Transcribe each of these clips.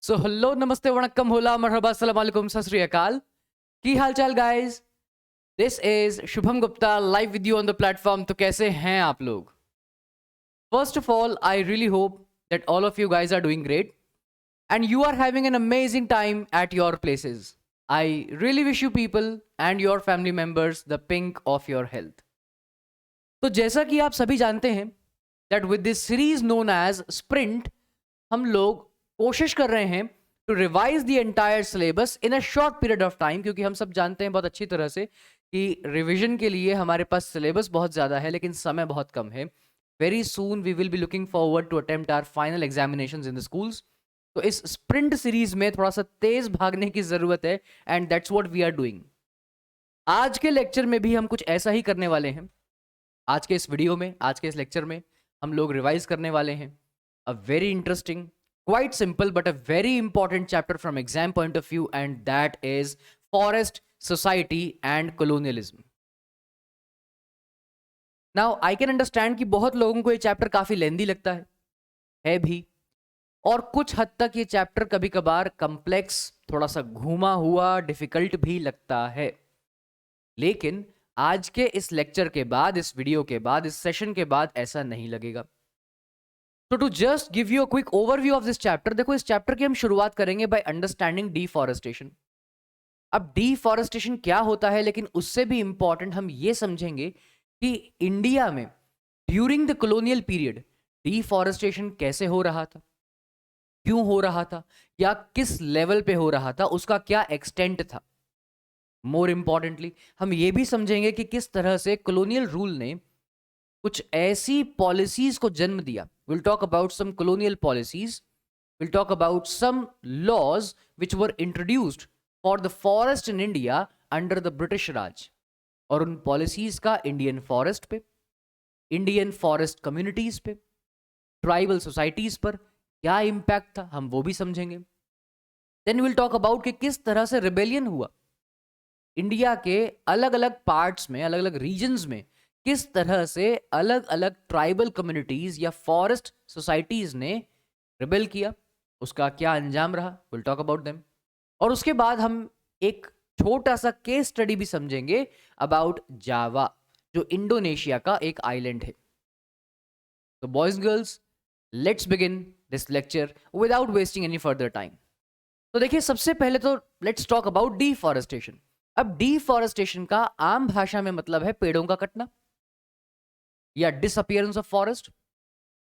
So hello नमस्ते वणक्कम होला मरहबा अस्सलाम वालेकुम सत श्री अकाल की हाल चाल guys. This is Shubham Gupta live with you on the platform. तो कैसे हैं आप लोग? First of all I really hope that all of you guys are doing great and you are having an amazing time at your places. I really wish you people and your family members the pink of your health. तो जैसा कि आप सभी जानते हैं that with this series known as sprint हम लोग कोशिश कर रहे हैं to revise the entire syllabus in a short period of time, क्योंकि हम सब जानते हैं बहुत अच्छी तरह से कि रिवीजन के लिए हमारे पास सिलेबस बहुत ज़्यादा है लेकिन समय बहुत कम है। Very soon we will be looking forward to attempt our final examinations in the schools. तो इस स्प्रिंट सीरीज में थोड़ा सा तेज भागने की ज़रूरत है and that's what we are doing. आज के लेक्चर में भी हम कुछ ऐसा ही करने वाले हैं। आज के इस वीडियो में, आज के इस लेक्चर में हम लोग रिवाइज करने वाले हैं a very interesting, quite simple but a very important chapter from exam point of view, and that is forest society and colonialism. Now I can understand कि बहुत लोगों को ये चैप्टर काफी लेंदी लगता है भी, और कुछ हद तक ये चैप्टर कभी कभार कॉम्प्लेक्स, थोड़ा सा घूमा हुआ, डिफिकल्ट भी लगता है। लेकिन आज के इस लेक्चर के बाद, इस वीडियो के बाद, इस सेशन के बाद ऐसा नहीं लगेगा। तो to just give you a quick overview of this chapter, देखो इस चैप्टर की हम शुरुआत करेंगे बाय अंडरस्टैंडिंग डिफॉरेस्टेशन। अब डिफॉरेस्टेशन क्या होता है, लेकिन उससे भी इंपॉर्टेंट हम ये समझेंगे कि इंडिया में during the colonial period deforestation कैसे हो रहा था, क्यों हो रहा था, या किस लेवल पे हो रहा था, उसका क्या एक्सटेंट था। मोर इंपॉर्टेंटली हम ये भी समझेंगे कि किस तरह से कॉलोनियल रूल ने कुछ ऐसी पॉलिसीज को जन्म दिया। We'll talk about some colonial policies. We'll talk about some laws which were introduced for the forest in India under the British Raj. और उन पॉलिसीज का इंडियन फॉरेस्ट पे, इंडियन फॉरेस्ट कम्युनिटीज पे, ट्राइबल सोसाइटीज पर क्या impact था, हम वो भी समझेंगे। देन विल टॉक अबाउट कि किस तरह से रिबेलियन हुआ इंडिया के अलग अलग पार्ट्स में, अलग अलग रीजन्स में, किस तरह से अलग अलग ट्राइबल कम्युनिटीज या फॉरेस्ट सोसाइटीज ने रिबेल किया, उसका क्या अंजाम रहा। Will talk about them. और उसके बाद हम एक छोटा सा केस स्टडी भी समझेंगे अबाउट जावा, जो इंडोनेशिया का एक आइलैंड है। तो boys girls, let's begin this lecture without wasting any further time. तो देखिए, सबसे पहले तो लेट्स टॉक अबाउट डिफॉरेस्टेशन। अब डिफॉरेस्टेशन का आम भाषा में मतलब है पेड़ों का कटना या disappearance of forest,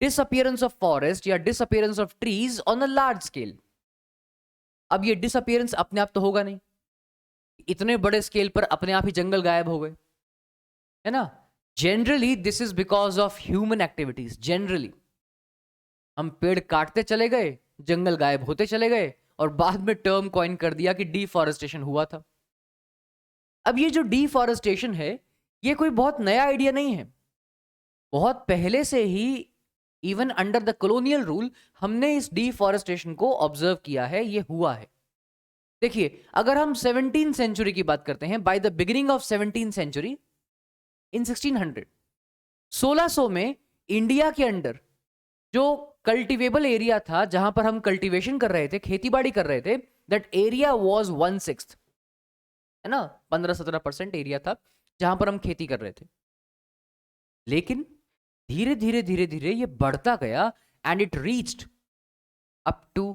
disappearance of forest या disappearance of trees on a large scale. अब ये डिसअपियरेंस अपने आप तो होगा नहीं, इतने बड़े स्केल पर अपने आप ही जंगल गायब हो गए, है ना। Generally this is because of human activities. Generally हम पेड़ काटते चले गए, जंगल गायब होते चले गए, और बाद में टर्म कॉइन कर दिया कि डिफॉरेस्टेशन हुआ था। अब ये जो डिफॉरेस्टेशन है, ये कोई बहुत नया आइडिया नहीं है। बहुत पहले से ही, even under the colonial rule, हमने इस डिफॉरेस्टेशन को ऑब्जर्व किया है, ये हुआ है। देखिए, अगर हम 17th सेंचुरी की बात करते हैं, by the beginning of 17th century, in 1600 में इंडिया के अंडर जो कल्टिवेबल एरिया था, जहां पर हम कल्टीवेशन कर रहे थे, खेती बाड़ी कर रहे थे, दैट एरिया वाज 1/6, है ना, 15-17% एरिया था जहां पर हम खेती कर रहे थे। लेकिन धीरे धीरे धीरे धीरे ये बढ़ता गया and it reached up to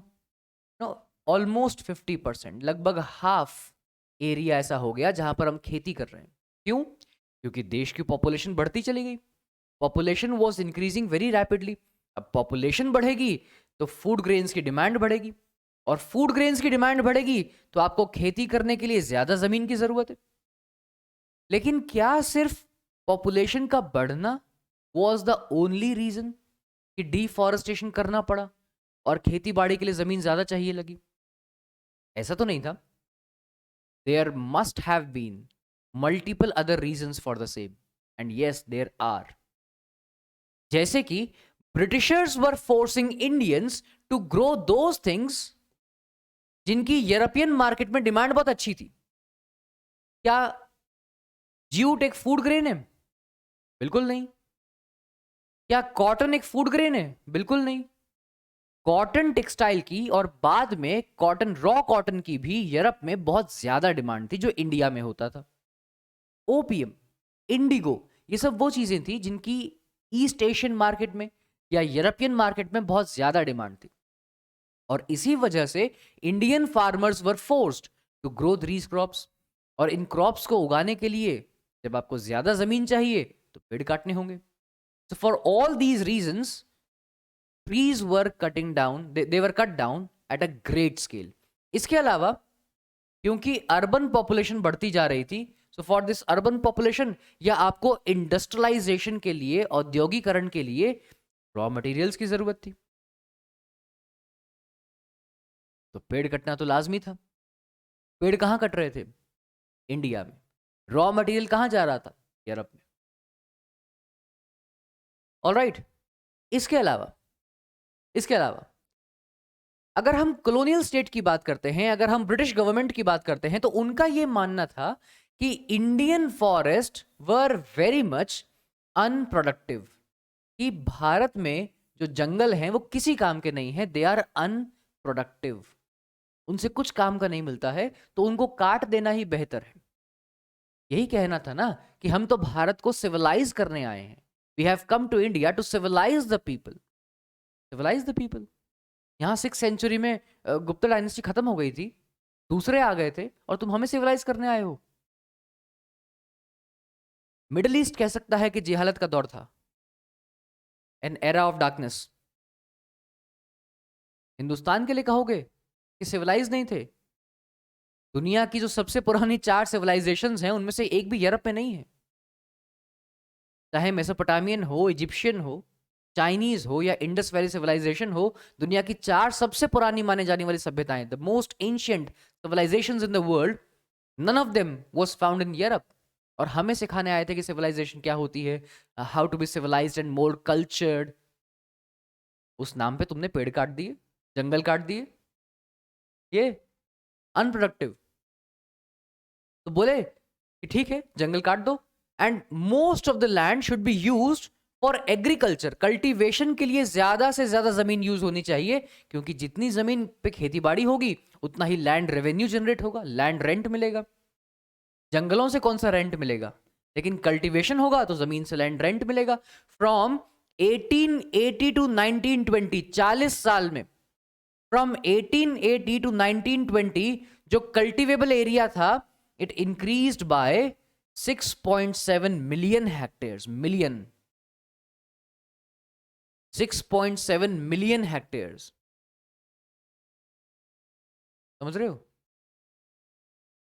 no almost 50%, लगभग हाफ एरिया ऐसा हो गया जहां पर हम खेती कर रहे हैं। क्यों? क्योंकि देश की पॉपुलेशन बढ़ती चली गई। Population was increasing very rapidly. अब पॉपुलेशन बढ़ेगी तो फूड ग्रेन्स की डिमांड बढ़ेगी, और फूड ग्रेन्स की डिमांड बढ़ेगी तो आपको खेती करने के लिए ज्यादा जमीन की जरूरत है। लेकिन क्या सिर्फ पॉपुलेशन का बढ़ना was the only reason कि डिफॉरेस्टेशन करना पड़ा और खेती बाड़ी के लिए जमीन ज्यादा चाहिए लगी? ऐसा तो नहीं था। There must have been multiple other reasons for the same, and yes there are. जैसे कि Britishers were forcing Indians to grow those things जिनकी यूरोपियन मार्केट में डिमांड बहुत अच्छी थी। क्या जूट एक फूड ग्रेन है? बिल्कुल नहीं। क्या कॉटन एक फूड ग्रेन है? बिल्कुल नहीं। कॉटन टेक्सटाइल की और बाद में कॉटन, रॉ कॉटन की भी यूरोप में बहुत ज्यादा डिमांड थी जो इंडिया में होता था। ओपीएम, इंडिगो, ये सब वो चीजें थी जिनकी ईस्ट एशियन मार्केट में या यूरोपियन मार्केट में बहुत ज्यादा डिमांड थी, और इसी वजह से Indian farmers were forced to grow these crops. और इन क्रॉप्स को उगाने के लिए जब आपको ज्यादा जमीन चाहिए तो पेड़ काटने होंगे। So for all these reasons, trees were cutting down, they were cut down at a great scale. इसके अलावा क्योंकि अर्बन पॉपुलेशन बढ़ती जा रही थी, so for this urban population या आपको इंडस्ट्रियलाइजेशन के लिए, औद्योगिकरण के लिए रॉ मटेरियल्स की जरूरत थी, तो पेड़ कटना तो लाजमी था। पेड़ कहां कट रहे थे? इंडिया में। रॉ मटेरियल कहां जा रहा था? यूरोप में। ऑलराइट, इसके अलावा अगर हम कॉलोनियल स्टेट की बात करते हैं, अगर हम ब्रिटिश गवर्नमेंट की बात करते हैं, तो उनका यह मानना था कि Indian forest were very much unproductive, कि भारत में जो जंगल हैं वो किसी काम के नहीं है, दे आर अनप्रोडक्टिव, उनसे कुछ काम का नहीं मिलता है, तो उनको काट देना ही बेहतर है। यही कहना था ना कि हम तो भारत को सिविलाइज करने आए हैं, we have come to India to civilise the people, civilise the people. यहां 6th सेंचुरी में गुप्ता डायनेस्टी खत्म हो गई थी, दूसरे आ गए थे और तुम हमें सिविलाइज करने आए हो। मिडिल ईस्ट कह सकता है कि जिहालत का दौर था, an era of darkness. Hindustan के लिए कहोगे कि सिविलाइज नहीं थे? दुनिया की जो सबसे पुरानी 4 सिविलाइजेशंस हैं उनमें से एक भी यूरोप में नहीं है, चाहे मेसोपोटामियन हो, इजिप्शियन हो, चाइनीज हो या इंडस वैली सिविलाइजेशन हो। दुनिया की 4 सबसे पुरानी माने जाने वाली सभ्यताएं, the most ancient civilisations in the world, none of them was found in Europe. और हमें सिखाने आए थे कि सिविलाइजेशन क्या होती है, how to be civilised and more cultured. उस नाम पे तुमने पेड़ काट दिए, जंगल काट दिए, ये अनप्रोडक्टिव। तो बोले कि ठीक है जंगल काट दो, and most of the land should be used for agriculture, cultivation के लिए ज्यादा से ज्यादा जमीन यूज होनी चाहिए, क्योंकि जितनी जमीन पे खेती बाड़ी होगी उतना ही लैंड रेवेन्यू जनरेट होगा, लैंड रेंट मिलेगा। जंगलों से कौन सा रेंट मिलेगा, लेकिन कल्टीवेशन होगा तो जमीन से लैंड रेंट मिलेगा। फ्रॉम 1880 टू 1920, 40 साल में, फ्रॉम 1880 टू 1920 जो कल्टीवेबल एरिया था, it increased by 6.7 million hectares, million 6.7 million hectares, समझ रहे हो?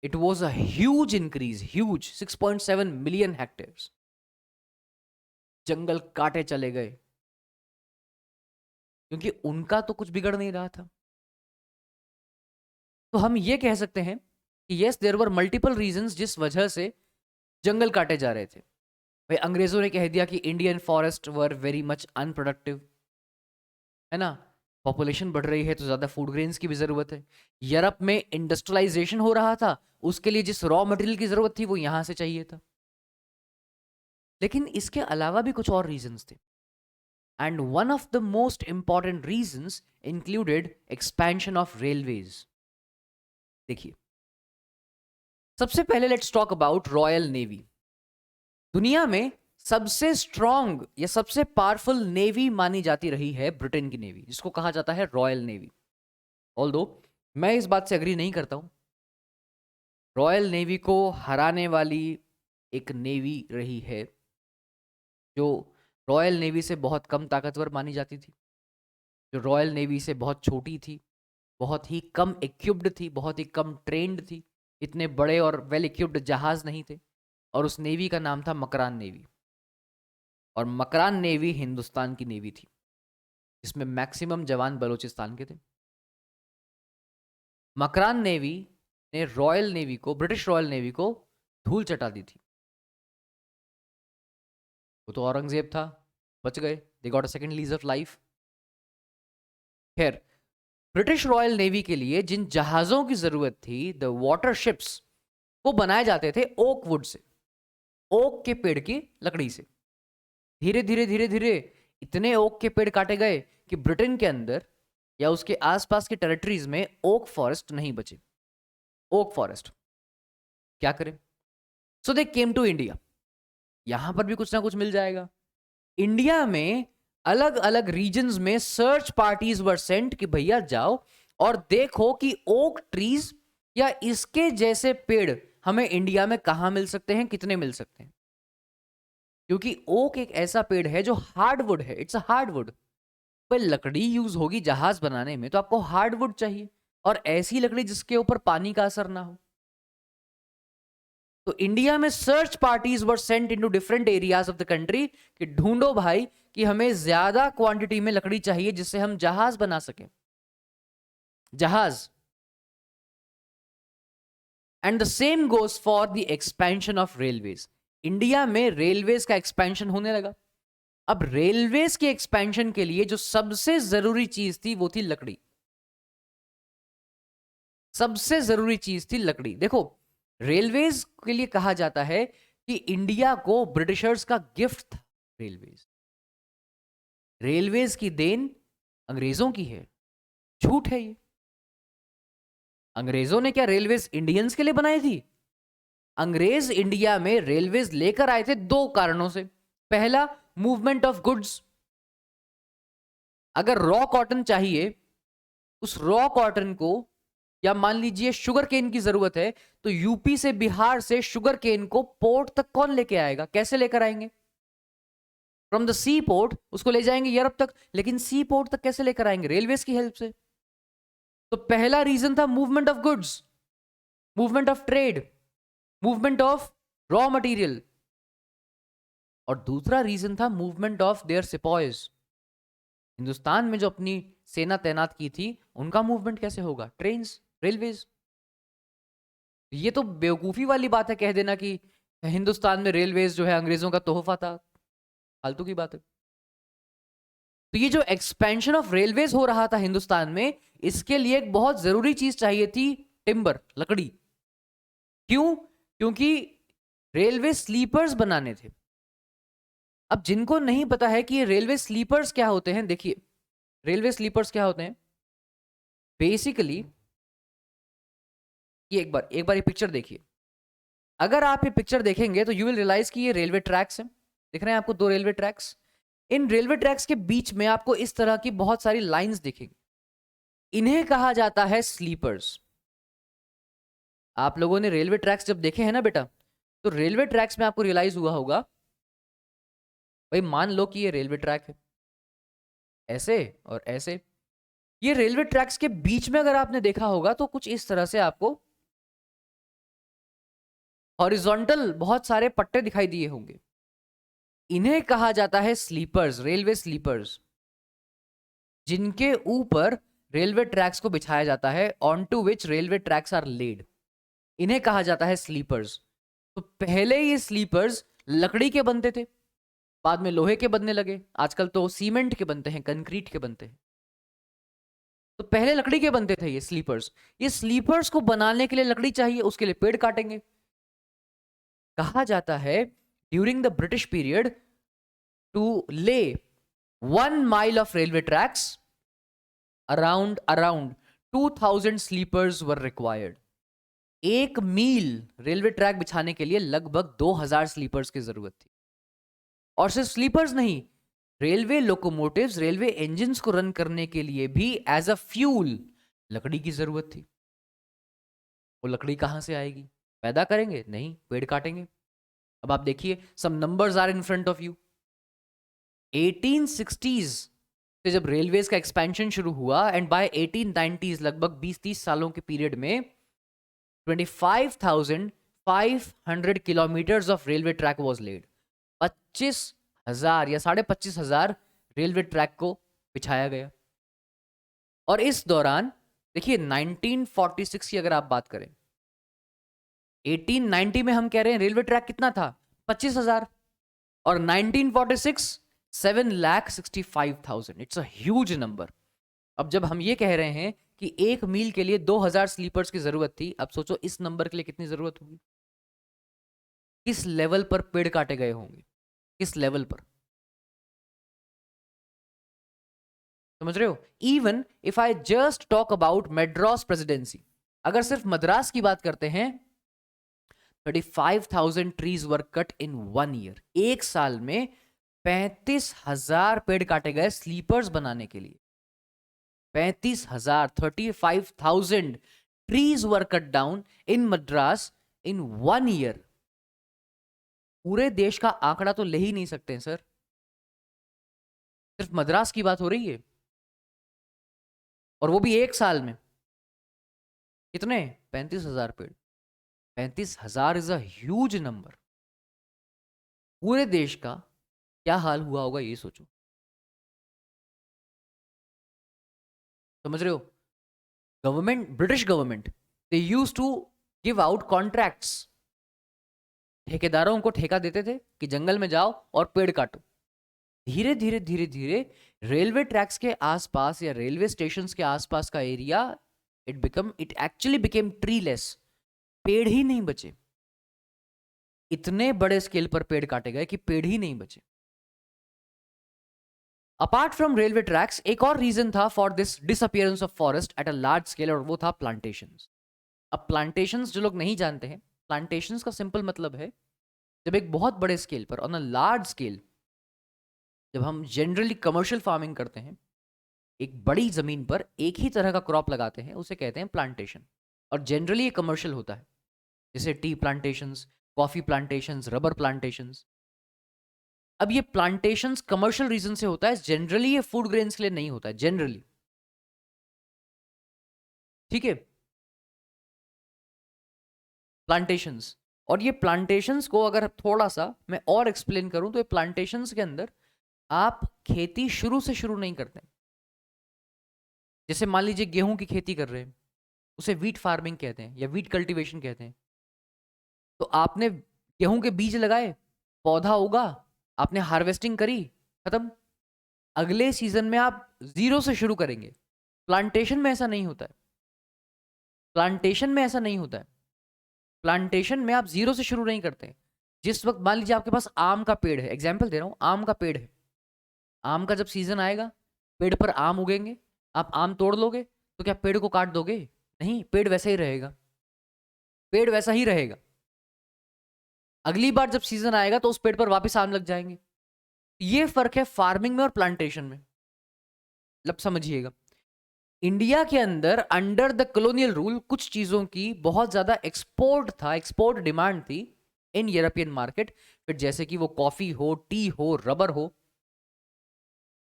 It was a huge increase, huge 6.7 million hectares. जंगल काटे चले गए क्योंकि उनका तो कुछ बिगड़ नहीं रहा था। तो हम ये कह सकते हैं कि yes, there were multiple reasons जिस वजह से जंगल काटे जा रहे थे। भाई अंग्रेजों ने कह दिया कि Indian forest were very much unproductive, है ना, पॉपुलेशन बढ़ रही है तो ज्यादा फूड ग्रेन्स की भी जरूरत है। यूरोप में इंडस्ट्रियलाइजेशन हो रहा था, उसके लिए जिस रॉ मटेरियल की जरूरत थी वो यहां से चाहिए था। लेकिन इसके अलावा भी कुछ और रीजंस थे, and one of the most important reasons included expansion of railways. देखिए, सबसे पहले let's talk about royal navy. दुनिया में सबसे स्ट्रॉन्ग या सबसे पावरफुल नेवी मानी जाती रही है ब्रिटेन की नेवी, जिसको कहा जाता है रॉयल नेवी। ऑल्दो मैं इस बात से एग्री नहीं करता हूं, रॉयल नेवी को हराने वाली एक नेवी रही है जो रॉयल नेवी से बहुत कम ताकतवर मानी जाती थी, जो रॉयल नेवी से बहुत छोटी थी, बहुत ही कम इक्विप्ड थी, बहुत ही कम ट्रेंड थी, इतने बड़े और वेल इक्विप्ड जहाज नहीं थे, और उस नेवी का नाम था मकरान नेवी। और मकरान नेवी हिंदुस्तान की नेवी थी जिसमें मैक्सिमम जवान बलूचिस्तान के थे। मकरान नेवी ने रॉयल नेवी को, ब्रिटिश रॉयल नेवी को धूल चटा दी थी। वो तो औरंगजेब था, बच गए, they got a second lease of life. खैर, ब्रिटिश रॉयल नेवी के लिए जिन जहाजों की जरूरत थी, द वाटर शिप्स, वो बनाए जाते थे ओक वुड से, ओक के पेड़ की लकड़ी से। धीरे धीरे धीरे धीरे इतने ओक के पेड़ काटे गए कि ब्रिटेन के अंदर या उसके आसपास के टेरिटरीज में ओक फॉरेस्ट नहीं बचे, ओक फॉरेस्ट, क्या करें? सो दे केम टू इंडिया। यहां पर भी कुछ ना कुछ मिल जाएगा। इंडिया में अलग अलग रीजन्स में सर्च पार्टीज वर सेंट कि भैया जाओ और देखो कि ओक ट्रीज या इसके जैसे पेड़ हमें इंडिया में कहां मिल सकते हैं, कितने मिल सकते हैं। क्योंकि ओक एक ऐसा पेड़ है जो हार्डवुड है, इट्स अ हार्डवुड। पर लकड़ी यूज होगी जहाज बनाने में तो आपको हार्डवुड चाहिए, और ऐसी लकड़ी जिसके ऊपर पानी का असर ना हो। तो इंडिया में search parties were sent into different areas of the country कि ढूंढो भाई कि हमें ज्यादा क्वांटिटी में लकड़ी चाहिए जिससे हम जहाज बना सकें, जहाज। And the same goes for the expansion of railways. India में रेलवेज का एक्सपेंशन होने लगा। अब रेलवेज के एक्सपेंशन के लिए जो सबसे जरूरी चीज थी वो थी लकड़ी। सबसे जरूरी चीज थी लकड़ी। देखो, रेलवेज के लिए कहा जाता है कि इंडिया को ब्रिटिशर्स का गिफ्ट था रेलवेज। रेलवेज की देन अंग्रेजों की है, झूठ है ये। अंग्रेजों ने क्या रेलवेज इंडियंस के लिए बनाई थी? अंग्रेज इंडिया में रेलवेज लेकर आए थे दो कारणों से। पहला, मूवमेंट ऑफ गुड्स। अगर रॉ कॉटन चाहिए, उस रॉ कॉटन को, या मान लीजिए शुगर केन की जरूरत है, तो यूपी से बिहार से शुगर केन को पोर्ट तक कौन लेके आएगा? कैसे लेकर आएंगे? फ्रॉम द सी पोर्ट उसको ले जाएंगे यूरोप तक, लेकिन सी पोर्ट तक कैसे लेकर आएंगे? रेलवेज की हेल्प से। तो पहला रीजन था movement of goods, movement of trade, movement of raw material. और दूसरा रीजन था movement of their sepoys. Hindustan में जो अपनी सेना तैनात की थी उनका मूवमेंट कैसे होगा? Trains, railways. ये तो बेवकूफी वाली बात है कह देना कि हिंदुस्तान में रेलवेज जो है अंग्रेजों का तोहफा था। फालतू की बात है। तो ये जो एक्सपेंशन ऑफ रेलवेज हो रहा था हिंदुस्तान में, इसके लिए एक बहुत जरूरी चीज चाहिए थी, टिम्बर, लकड़ी। क्यों? क्योंकि रेलवे स्लीपर्स बनाने थे। अब जिनको नहीं पता है कि ये रेलवे स्लीपर्स क्या होते हैं, देखिए रेलवे स्लीपर्स क्या होते हैं बेसिकली। ये एक बार ये पिक्चर देखिए। अगर आप ये पिक्चर देखेंगे तो यू विल रियलाइज कि ये रेलवे ट्रैक्स हैं। दिख रहे हैं आपको दो रेलवे ट्रैक्स। इन रेलवे ट्रैक्स के बीच में आपको इस तरह की बहुत सारी लाइंस दिखेंगी। इन्हें कहा जाता है स्लीपर्स। आप लोगों ने रेलवे ट्रैक्स जब देखे हैं ना बेटा, तो रेलवे ट्रैक्स में आपको रियलाइज हुआ होगा, भाई मान लो कि ये रेलवे ट्रैक है, ऐसे और ऐसे। ये रेलवे ट्रैक्स के बीच में अगर आपने देखा होगा तो कुछ इस तरह से आपको हॉरिजॉन्टल बहुत सारे पट्टे दिखाई दिए होंगे। इन्हें कहा जाता है स्लीपर्स, रेलवे स्लीपर्स, जिनके ऊपर रेलवे ट्रैक्स को बिछाया जाता है, on to which railway tracks are laid. इन्हें कहा जाता है स्लीपर्स। तो पहले ये स्लीपर्स लकड़ी के बनते थे, बाद में लोहे के बनने लगे, आजकल तो सीमेंट के बनते हैं, कंक्रीट के बनते हैं। तो पहले लकड़ी के बनते थे ये स्लीपर्स। ये स्लीपर्स को बनाने के लिए लकड़ी चाहिए, उसके लिए पेड़ काटेंगे। कहा जाता है during the British period to lay 1 mile of railway tracks around 2000 sleepers were required. 1 मील रेलवे ट्रैक बिछाने के लिए लगभग 2000 स्लीपर्स की जरूरत थी। और सिर्फ स्लीपर्स नहीं, रेलवे लोकोमोटिव्स, रेलवे इंजन्स को रन करने के लिए भी एज अ फ्यूल लकड़ी की जरूरत थी। वो लकड़ी कहां से आएगी? पैदा करेंगे? नहीं, पेड़ काटेंगे। अब आप देखिए, some numbers are in front of you. 1860s से जब रेलवेज का एक्सपेंशन शुरू हुआ, एंड बाय 1890s लगभग 20-30 सालों के पीरियड में 25,500 kilometres of railway track was laid. 25,000 या 25,500 रेलवे ट्रैक को बिछाया गया। और इस दौरान देखिए 1946 की अगर आप बात करें, 1890 में हम कह रहे हैं रेलवे ट्रैक कितना था? 25,000। और 1946 7,65,000। It's a huge number. अब जब हम ये कह रहे हैं कि 1 मील के लिए 2000 स्लीपर्स की जरूरत थी, अब सोचो इस नंबर के लिए कितनी जरूरत होगी, किस लेवल पर पेड़ काटे गए होंगे, किस लेवल पर। समझ रहे हो? Even if I just talk about Madras presidency, अगर सिर्फ मद्रास की बात करते हैं, 35,000 trees were cut in 1 year. एक साल में 35,000 पेड़ काटे गए स्लीपर्स बनाने के लिए। 35,000, 35,000 trees were cut down in Madras in 1 year. पूरे देश का आंकड़ा तो ले ही नहीं सकते हैं सर, सिर्फ मद्रास की बात हो रही है, और वो भी एक साल में। कितने? 35,000 पेड़। 35,000 इज अ ह्यूज नंबर। पूरे देश का क्या हाल हुआ होगा ये सोचो। समझ रहे हो? Government, British government, they use to give out contracts. ठेकेदारों को ठेका देते थे कि जंगल में जाओ और पेड़ काटो। धीरे धीरे धीरे धीरे रेलवे ट्रैक्स के आसपास या रेलवे स्टेशंस के आसपास का area, it actually became treeless. पेड़ ही नहीं बचे। इतने बड़े स्केल पर पेड़ काटे गए कि पेड़ ही नहीं बचे। अपार्ट फ्रॉम रेलवे ट्रैक्स, एक और रीजन था for this disappearance of forest at a large scale, और वो था प्लांटेशंस। अब प्लांटेशंस जो लोग नहीं जानते हैं, प्लांटेशंस का सिंपल मतलब है जब एक बहुत बड़े स्केल पर, ऑन अ लार्ज स्केल, जब हम जनरली कमर्शियल फार्मिंग करते हैं, एक बड़ी जमीन पर एक ही तरह का क्रॉप लगाते हैं, उसे कहते हैं प्लांटेशन। और जनरली ये कमर्शियल होता है, जैसे T plantations, coffee plantations, rubber plantations. अब ये प्लांटेशंस कमर्शियल रीजन से होता है, जनरली ये फूड ग्रेन्स के लिए नहीं होता है, जनरली। ठीक है? प्लांटेशंस, और ये प्लांटेशंस को अगर थोड़ा सा मैं और एक्सप्लेन करूं तो ये प्लांटेशंस के अंदर आप खेती शुरू से शुरू नहीं करते। जैसे मान लीजिए गेहूं की खेती कर रहे हैं, उसे वीट फार्मिंग कहते हैं या वीट कल्टीवेशन कहते हैं। तो आपने गेहूं के बीज लगाए, पौधा उगा, आपने हार्वेस्टिंग करी, खत्म। अगले सीजन में आप जीरो से शुरू करेंगे। प्लांटेशन में ऐसा नहीं होता है। प्लांटेशन में ऐसा नहीं होता है। प्लांटेशन में आप जीरो से शुरू नहीं करते। जिस वक्त मान लीजिए आपके पास आम का पेड़ है, एग्जाम्पल दे रहा हूं, आम का पेड़ है, आम का जब सीजन आएगा, पेड़ पर आम उगेंगे, आप आम तोड़ लोगे तो क्या पेड़ को काट दोगे? नहीं, पेड़ वैसा ही रहेगा। पेड़ वैसा ही रहेगा। अगली बार जब सीजन आएगा तो उस पेड़ पर वापस आम लग जाएंगे। ये फर्क है फार्मिंग में और प्लांटेशन में। मतलब समझिएगा, इंडिया के अंदर अंडर द कॉलोनियल रूल कुछ चीजों की बहुत ज्यादा एक्सपोर्ट था, एक्सपोर्ट डिमांड थी इन यूरोपियन मार्केट। फिर जैसे कि वो कॉफी हो, टी हो, रबर हो,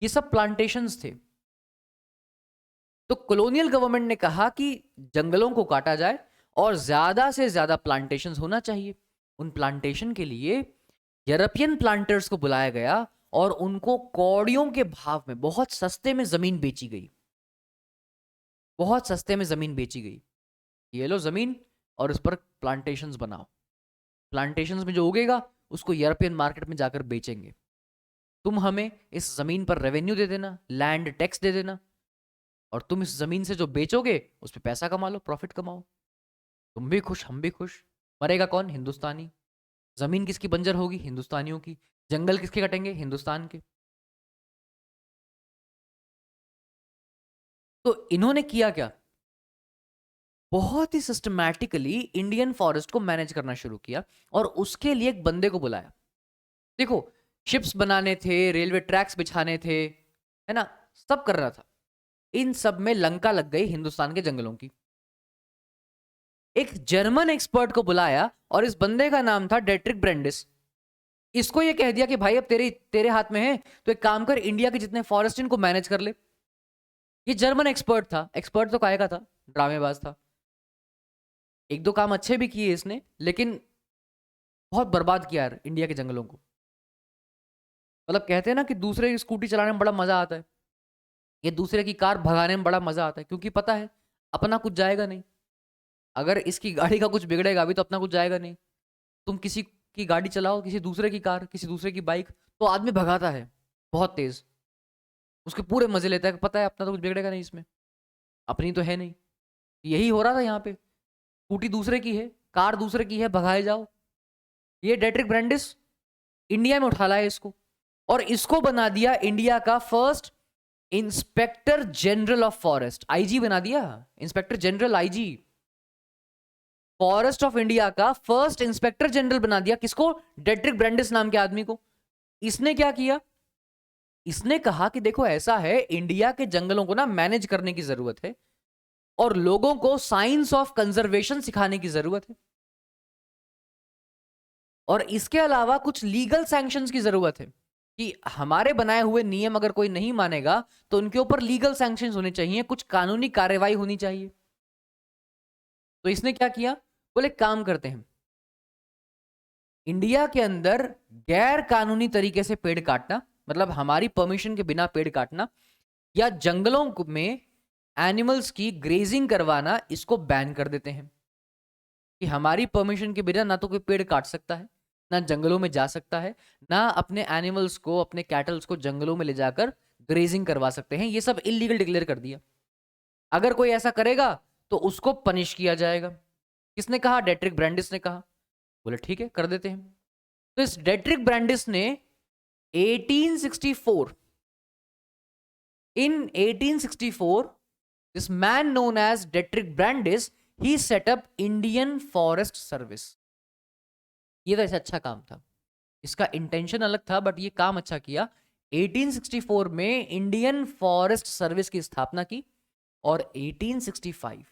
ये सब प्लांटेशंस थे। तो कॉलोनियल गवर्नमेंट ने कहा कि जंगलों को काटा जाए और ज्यादा से ज्यादा प्लांटेशंस होना चाहिए। उन प्लांटेशन के लिए यूरोपियन प्लांटर्स को बुलाया गया और उनको कौड़ियों के भाव में बहुत सस्ते में जमीन बेची गई। बहुत सस्ते में जमीन बेची गई। ये लो जमीन और उस पर प्लांटेशंस बनाओ। प्लांटेशंस में जो उगेगा उसको यूरोपियन मार्केट में जाकर बेचेंगे। तुम हमें इस जमीन पर रेवेन्यू दे देना, लैंड टैक्स दे देना, और तुम इस जमीन से जो बेचोगे उस पर पैसा कमा लो, प्रॉफिट कमाओ। तुम भी खुश, हम भी खुश। मरेगा कौन? हिंदुस्तानी। जमीन किसकी बंजर होगी? हिंदुस्तानियों की। जंगल किसके कटेंगे? हिंदुस्तान के। तो इन्होंने किया क्या? बहुत ही सिस्टमैटिकली इंडियन फॉरेस्ट को मैनेज करना शुरू किया और उसके लिए एक बंदे को बुलाया। देखो, शिप्स बनाने थे, रेलवे ट्रैक्स बिछाने थे, है ना, सब कर रहा था। इन सब में लंका लग गई हिंदुस्तान के जंगलों की। एक जर्मन एक्सपर्ट को बुलाया और इस बंदे का नाम था डेट्रिक ब्रेंडिस। इसको ये कह दिया कि भाई अब तेरे हाथ में है, तो एक काम कर, इंडिया के जितने फॉरेस्ट इनको मैनेज कर ले। ये जर्मन एक्सपर्ट था। एक्सपर्ट तो काहे का था? ड्रामेबाज था। एक दो काम अच्छे भी किए इसने, लेकिन बहुत बर्बाद किया यार इंडिया के जंगलों को। मतलब कहते हैं ना कि दूसरे की स्कूटी चलाने में बड़ा मजा आता है, ये दूसरे की कार भगाने में बड़ा मजा आता है, क्योंकि पता है अपना कुछ जाएगा नहीं। अगर इसकी गाड़ी का कुछ बिगड़ेगा भी तो अपना कुछ जाएगा नहीं। तुम किसी की गाड़ी चलाओ, किसी दूसरे की कार, किसी दूसरे की बाइक, तो आदमी भगाता है बहुत तेज, उसके पूरे मजे लेता है, पता है अपना तो कुछ बिगड़ेगा नहीं इसमें, अपनी तो है नहीं। यही हो रहा था यहाँ पे। स्कूटी दूसरे की है, कार दूसरे की है, भगाए जाओ। ये डेट्रिक ब्रेंडिस इंडिया में उठा लाया इसको और इसको बना दिया इंडिया का first inspector general of forest, IG बना दिया, inspector general IG, forest of India का फर्स्ट इंस्पेक्टर जनरल बना दिया। किसको? डेट्रिक ब्रांडिस नाम के आदमी को। इसने क्या किया? इसने कहा कि देखो ऐसा है, इंडिया के जंगलों को ना मैनेज करने की जरूरत है और लोगों को साइंस ऑफ कंजर्वेशन सिखाने की जरूरत है, और इसके अलावा कुछ लीगल सैंक्शंस की जरूरत है कि हमारे बनाए हुए नियम अगर कोई नहीं मानेगा तो उनके ऊपर लीगल सैंक्शंस होने चाहिए, कुछ कानूनी कार्रवाई होनी चाहिए। तो इसने क्या किया? बोले काम करते हैं, इंडिया के अंदर गैर कानूनी तरीके से पेड़ काटना, मतलब हमारी परमिशन के बिना पेड़ काटना या जंगलों में एनिमल्स की ग्रेजिंग करवाना, इसको बैन कर देते हैं कि हमारी परमिशन के बिना ना तो कोई पेड़ काट सकता है, ना जंगलों में जा सकता है, ना अपने एनिमल्स को, अपने कैटल्स को जंगलों में ले जाकर ग्रेजिंग करवा सकते हैं। ये सब इलीगल डिक्लेयर कर दिया। अगर कोई ऐसा करेगा तो उसको पनिश किया जाएगा। किसने कहा? डेट्रिक ब्रांडिस ने कहा। बोले ठीक है, कर देते हैं। तो इस डेट्रिक ब्रांडिस ने 1864, in 1864, this man known as Detrick Brandis, he set up Indian Forest Service. ये तो ऐसा अच्छा काम था, इसका इंटेंशन अलग था बट ये काम अच्छा किया। 1864 में इंडियन फॉरेस्ट सर्विस की स्थापना की और 1865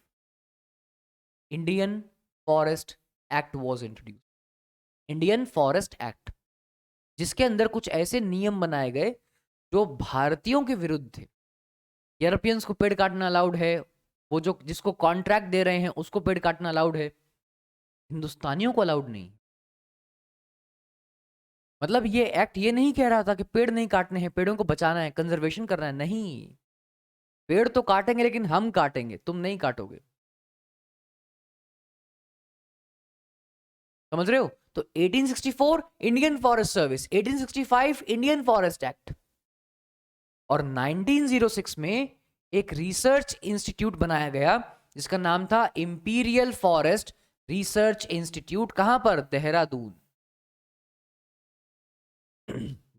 Indian forest act was introduce. Indian forest act, जिसके अंदर कुछ ऐसे नियम बनाए गए जो भारतीयों के विरुद्ध थे। यूरोपियंस को पेड़ काटना अलाउड है, वो जो जिसको कॉन्ट्रैक्ट दे रहे हैं उसको पेड़ काटना अलाउड है, हिंदुस्तानियों को अलाउड नहीं। मतलब ये एक्ट ये नहीं कह रहा था कि पेड़ नहीं काटने हैं, पेड़ों को बचाना है, कंजर्वेशन करना है, नहीं, पेड़ तो काटेंगे लेकिन हम काटेंगे, तुम नहीं काटोगे। समझ रहे हो? तो 1864 Indian forest service, 1865 Indian forest act, और 1906 में एक रिसर्च इंस्टीट्यूट बनाया गया जिसका नाम था इंपीरियल फॉरेस्ट रिसर्च इंस्टीट्यूट। कहां पर? देहरादून।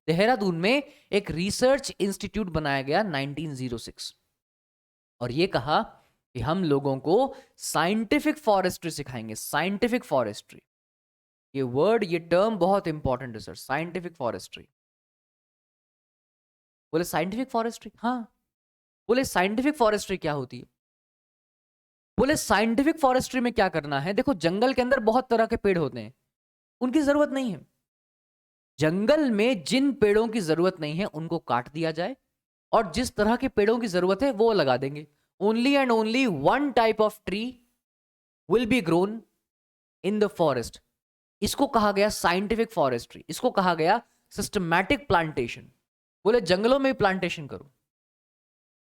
देहरादून में एक रिसर्च इंस्टीट्यूट बनाया गया 1906, और ये कहा कि हम लोगों को साइंटिफिक फॉरेस्ट्री सिखाएंगे। साइंटिफिक फॉरेस्ट्री, ये वर्ड, ये टर्म बहुत इंपॉर्टेंट है सर, साइंटिफिक फॉरेस्ट्री। बोले साइंटिफिक फॉरेस्ट्री? हाँ। बोले साइंटिफिक फॉरेस्ट्री क्या होती है? बोले साइंटिफिक फॉरेस्ट्री में क्या करना है, देखो जंगल के अंदर बहुत तरह के पेड़ होते हैं, उनकी जरूरत नहीं है। जंगल में जिन पेड़ों की जरूरत नहीं है उनको काट दिया जाए और जिस तरह के पेड़ों की जरूरत है वो लगा देंगे। Only and only one type of tree will be grown in the forest. इसको कहा गया साइंटिफिक फॉरेस्ट्री, इसको कहा गया सिस्टमैटिक प्लांटेशन। बोले जंगलों में प्लांटेशन करो,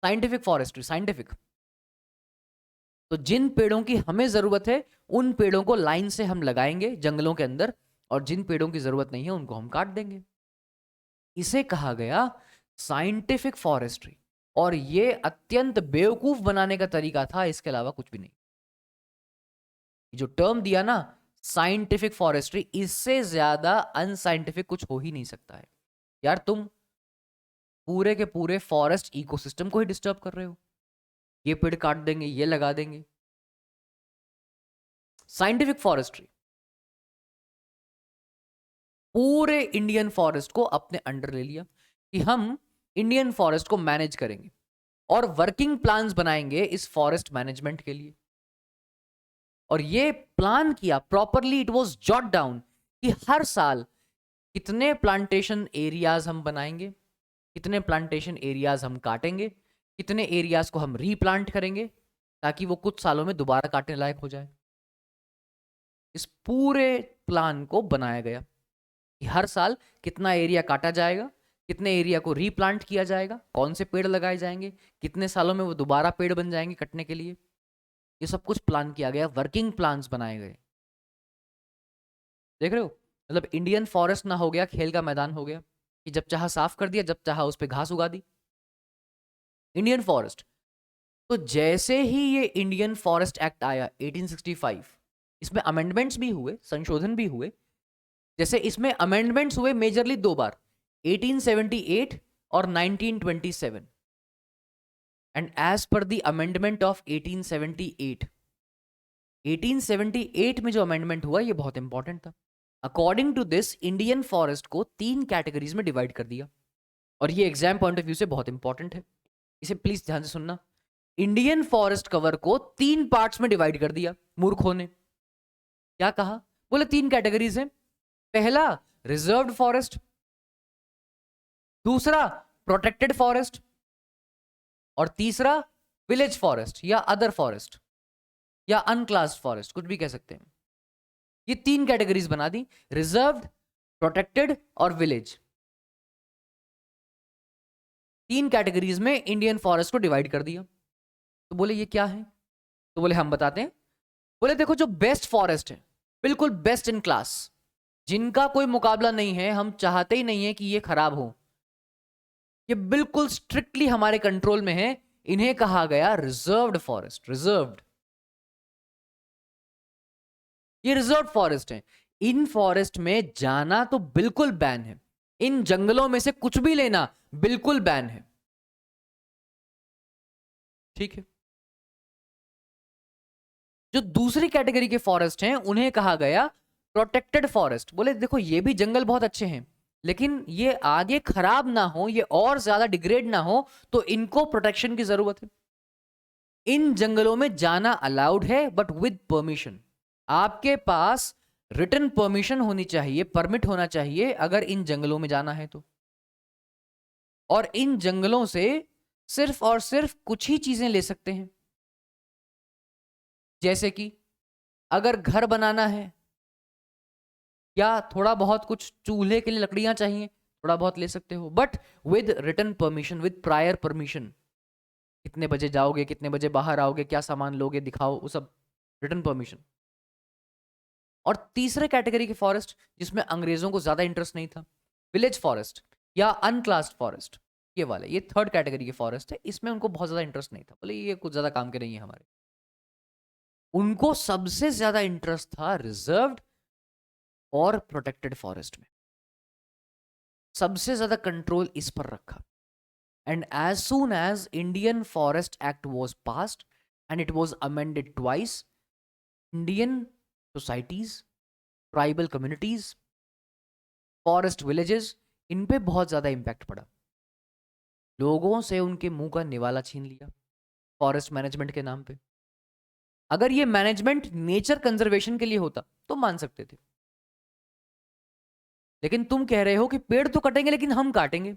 साइंटिफिक फॉरेस्ट्री, साइंटिफिक। तो जिन पेड़ों की हमें जरूरत है उन पेड़ों को लाइन से हम लगाएंगे जंगलों के अंदर, और जिन पेड़ों की जरूरत नहीं है उनको हम काट देंगे। इसे कहा गया साइंटिफिक फॉरेस्ट्री, और ये अत्यंत बेवकूफ बनाने का तरीका था, इसके अलावा कुछ भी नहीं। जो टर्म दिया ना साइंटिफिक फॉरेस्ट्री, इससे ज्यादा अनसाइंटिफिक कुछ हो ही नहीं सकता है। यार तुम पूरे के पूरे फॉरेस्ट इकोसिस्टम को ही डिस्टर्ब कर रहे हो, ये पेड़ काट देंगे, ये लगा देंगे। साइंटिफिक फॉरेस्ट्री पूरे इंडियन फॉरेस्ट को अपने अंडर ले लिया कि हम इंडियन फॉरेस्ट को मैनेज करेंगे और वर्किंग प्लान्स बनाएंगे इस फॉरेस्ट मैनेजमेंट के लिए। और ये प्लान किया properly, it was jot down कि हर साल कितने प्लांटेशन एरियाज हम बनाएंगे, कितने प्लांटेशन एरियाज हम काटेंगे, कितने एरियाज को हम रीप्लांट करेंगे ताकि वो कुछ सालों में दोबारा काटने लायक हो जाए। इस पूरे प्लान को बनाया गया कि हर साल कितना एरिया काटा जाएगा, कितने एरिया को रीप्लांट किया जाएगा, कौन से पेड़ लगाए जाएंगे, कितने सालों में वो दोबारा पेड़ बन जाएंगे कटने के लिए। ये सब कुछ प्लान किया गया, वर्किंग प्लान्स बनाए गए। देख रहे हो? मतलब इंडियन फॉरेस्ट ना हो गया खेल का मैदान हो गया कि जब चाहा साफ कर दिया, जब चाहा उस पर घास उगा दी। Indian forest. तो जैसे ही ये इंडियन फॉरेस्ट एक्ट आया 1865, इसमें अमेंडमेंट्स भी हुए, संशोधन भी हुए। जैसे इसमें अमेंडमेंट्स हुए मेजरली दो बार, 1878 और 1927। And as per the amendment of 1878 में जो अमेंडमेंट हुआ ये बहुत इंपॉर्टेंट था। According to this Indian forest को 3 कैटेगरीज में डिवाइड कर दिया, और ये एग्जाम पॉइंट ऑफ व्यू से बहुत इंपॉर्टेंट है, इसे प्लीज ध्यान से सुनना। इंडियन फॉरेस्ट कवर को 3 पार्ट्स में डिवाइड कर दिया मूर्खों ने। क्या कहा? बोले 3 कैटेगरीज हैं। पहला रिजर्व्ड फॉरेस्ट, दूसरा प्रोटेक्टेड फॉरेस्ट, और तीसरा विलेज फॉरेस्ट या अदर फॉरेस्ट या अनक्लास्ड फॉरेस्ट, कुछ भी कह सकते हैं। ये 3 कैटेगरीज बना दी, रिजर्व्ड, प्रोटेक्टेड और विलेज। 3 कैटेगरीज में इंडियन फॉरेस्ट को डिवाइड कर दिया। तो बोले ये क्या है? तो बोले हम बताते हैं। बोले देखो, जो बेस्ट फॉरेस्ट है, बिल्कुल बेस्ट इन क्लास, जिनका कोई मुकाबला नहीं है, हम चाहते ही नहीं है कि ये खराब हो, ये बिल्कुल स्ट्रिक्टली हमारे कंट्रोल में है, इन्हें कहा गया रिजर्व्ड फॉरेस्ट। रिजर्व्ड, ये रिजर्व फॉरेस्ट है। इन फॉरेस्ट में जाना तो बिल्कुल बैन है, इन जंगलों में से कुछ भी लेना बिल्कुल बैन है, ठीक है। जो दूसरी कैटेगरी के फॉरेस्ट हैं उन्हें कहा गया प्रोटेक्टेड फॉरेस्ट। बोले देखो, ये भी जंगल बहुत अच्छे हैं, लेकिन ये आगे खराब ना हो, ये और ज्यादा डिग्रेड ना हो, तो इनको प्रोटेक्शन की जरूरत है। इन जंगलों में जाना अलाउड है, बट विद परमिशन। आपके पास रिटन परमिशन होनी चाहिए, परमिट होना चाहिए अगर इन जंगलों में जाना है तो। और इन जंगलों से सिर्फ और सिर्फ कुछ ही चीजें ले सकते हैं, जैसे कि अगर घर बनाना है या थोड़ा बहुत कुछ चूल्हे के लिए लकड़ियां चाहिए, थोड़ा बहुत ले सकते हो, but with written permission, with prior permission. कितने बजे जाओगे, कितने बजे बाहर आओगे, क्या सामान लोगे, दिखाओ, वो सब रिटन परमिशन। और तीसरे कैटेगरी के फॉरेस्ट जिसमें अंग्रेजों को ज्यादा इंटरेस्ट नहीं था, विलेज फॉरेस्ट या अनक्लास्ड फॉरेस्ट, ये वाले, ये थर्ड कैटेगरी के फॉरेस्ट है, इसमें उनको बहुत ज्यादा इंटरेस्ट नहीं था। बोले ये कुछ ज्यादा काम के नहीं है हमारे। उनको सबसे ज्यादा इंटरेस्ट था रिजर्व्ड और प्रोटेक्टेड फॉरेस्ट में, सबसे ज्यादा कंट्रोल इस पर रखा। And as soon as Indian forest act was passed and it was amended twice, Indian societies, tribal communities, forest villages, इन पे बहुत ज्यादा इंपैक्ट पड़ा। लोगों से उनके मुंह का निवाला छीन लिया फॉरेस्ट मैनेजमेंट के नाम पे। अगर ये मैनेजमेंट नेचर कंजर्वेशन के लिए होता तो मान सकते थे, लेकिन तुम कह रहे हो कि पेड़ तो कटेंगे लेकिन हम काटेंगे,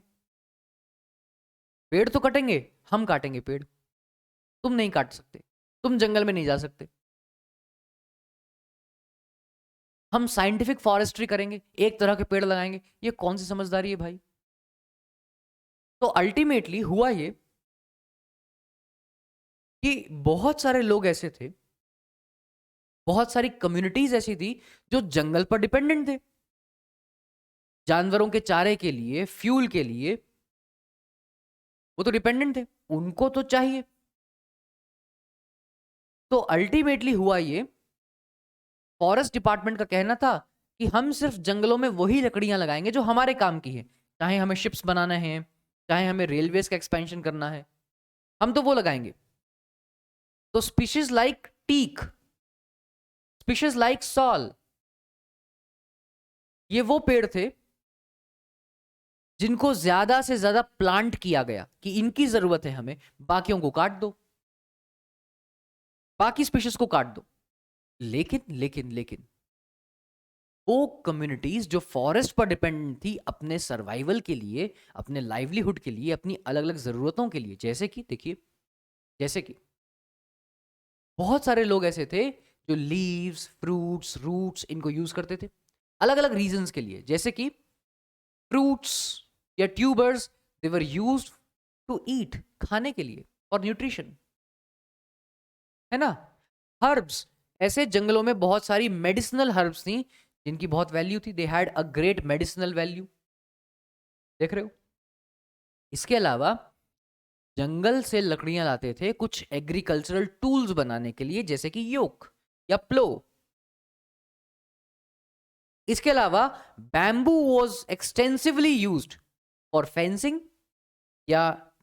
पेड़ तो कटेंगे, हम काटेंगे पेड़, तुम नहीं काट सकते, तुम जंगल में नहीं जा सकते। हम साइंटिफिक फॉरेस्ट्री करेंगे, एक तरह के पेड़ लगाएंगे, ये कौन सी समझदारी है भाई? तो अल्टीमेटली हुआ ये कि बहुत सारे लोग ऐसे थे, बहुत सारी कम्युनिटीज ऐसी थी जो जंगल पर डिपेंडेंट थे, जानवरों के चारे के लिए, फ्यूल के लिए, वो तो डिपेंडेंट थे, उनको तो चाहिए। तो अल्टीमेटली हुआ ये, फॉरेस्ट डिपार्टमेंट का कहना था कि हम सिर्फ जंगलों में वही लकड़ियां लगाएंगे जो हमारे काम की है, चाहे हमें शिप्स बनाना है, चाहे हमें रेलवेज का एक्सपेंशन करना है, हम तो वो लगाएंगे। तो species like teak, species like sal, ये वो पेड़ थे जिनको ज्यादा से ज्यादा प्लांट किया गया कि इनकी जरूरत है हमें, बाकियों को काट दो, बाकी स्पीशीज को काट दो। लेकिन लेकिन लेकिन वो कम्युनिटीज जो फॉरेस्ट पर डिपेंडेंट थी अपने सर्वाइवल के लिए, अपने लाइवलीहुड के लिए, अपनी अलग अलग जरूरतों के लिए, जैसे कि देखिए, जैसे कि बहुत सारे लोग ऐसे थे जो लीव्स, फ्रूट्स, रूट्स इनको यूज करते थे अलग अलग रीजंस के लिए, जैसे कि फ्रूट्स या tubers, they were used to eat, खाने के लिए, और न्यूट्रिशन, है ना। हर्ब्स, ऐसे जंगलों में बहुत सारी मेडिसिनल हर्ब्स थी जिनकी बहुत वैल्यू थी, they had a great medicinal value, देख रहे हो। इसके अलावा जंगल से लकड़ियां लाते थे कुछ एग्रीकल्चरल टूल्स बनाने के लिए, जैसे कि योक या प्लो। इसके अलावा bamboo was extensively used for fencing या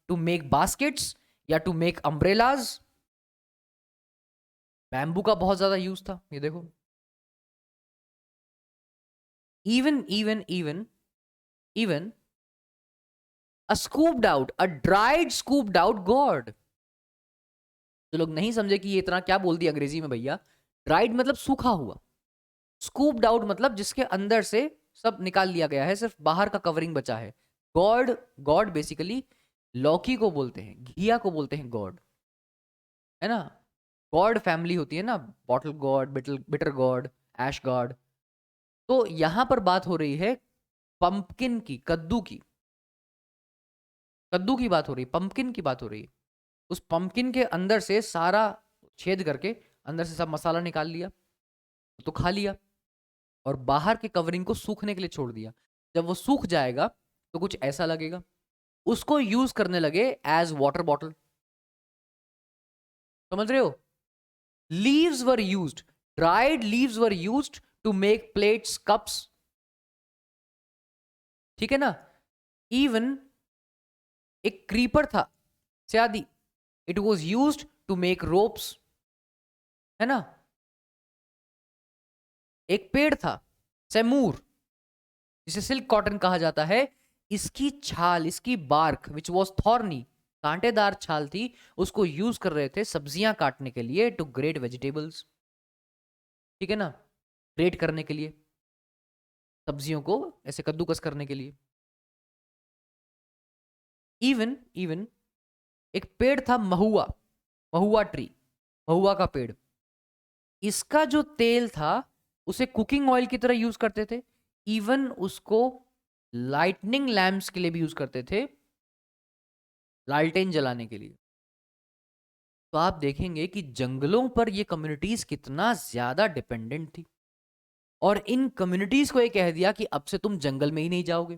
टू मेक बास्केट्स या टू मेक अम्ब्रेलाज, बैम्बू का बहुत ज्यादा यूज था, ये देखो। इवन इवन इवन इवन अ स्कूप्ड आउट, अ ड्राइड स्कूप्ड आउट गॉड। जो लोग नहीं समझे कि ये इतना क्या बोल दिया अंग्रेजी में भैया, ड्राइड मतलब सूखा हुआ, स्कूप्ड आउट मतलब जिसके अंदर से सब निकाल लिया गया है, सिर्फ बाहर का कवरिंग बचा है। गॉड, गॉड बेसिकली लौकी को बोलते हैं, घिया को बोलते हैं गॉड, है ना। गॉड फैमिली होती है ना, बॉटल गॉड, बिटर गॉड, एश गॉड। तो यहां पर बात हो रही है पंपकिन की, कद्दू की, कद्दू की बात हो रही है, पंपकिन की बात हो रही है। उस पंपकिन के अंदर से सारा छेद करके अंदर से सब मसाला निकाल लिया, तो खा लिया, और बाहर के कवरिंग को सूखने के लिए छोड़ दिया। जब वो सूख जाएगा तो कुछ ऐसा लगेगा, उसको यूज करने लगे एज वाटर बॉटल। समझ रहे हो? Leaves were used, dried leaves were used to make plates, cups, ठीक है ना। इवन एक क्रीपर था, स्यादी, it was used to make ropes, है ना। एक पेड़ था सेमूर, जिसे सिल्क कॉटन कहा जाता है, इसकी छाल, इसकी बार्क विच वॉज थॉर्नी, कांटेदार छाल थी, उसको यूज कर रहे थे सब्जियां काटने के लिए, टू ग्रेट वेजिटेबल्स, ठीक है ना, ग्रेट करने के लिए, सब्जियों को ऐसे कद्दूकस करने के लिए। इवन इवन एक पेड़ था महुआ, महुआ ट्री, महुआ का पेड़, इसका जो तेल था उसे कुकिंग ऑयल की तरह यूज करते थे। इवन उसको लाइटनिंग लैंप्स के लिए भी यूज करते थे, लालटेन जलाने के लिए। तो आप देखेंगे कि जंगलों पर ये कम्युनिटीज कितना ज्यादा डिपेंडेंट थी, और इन कम्युनिटीज को ये कह दिया कि अब से तुम जंगल में ही नहीं जाओगे।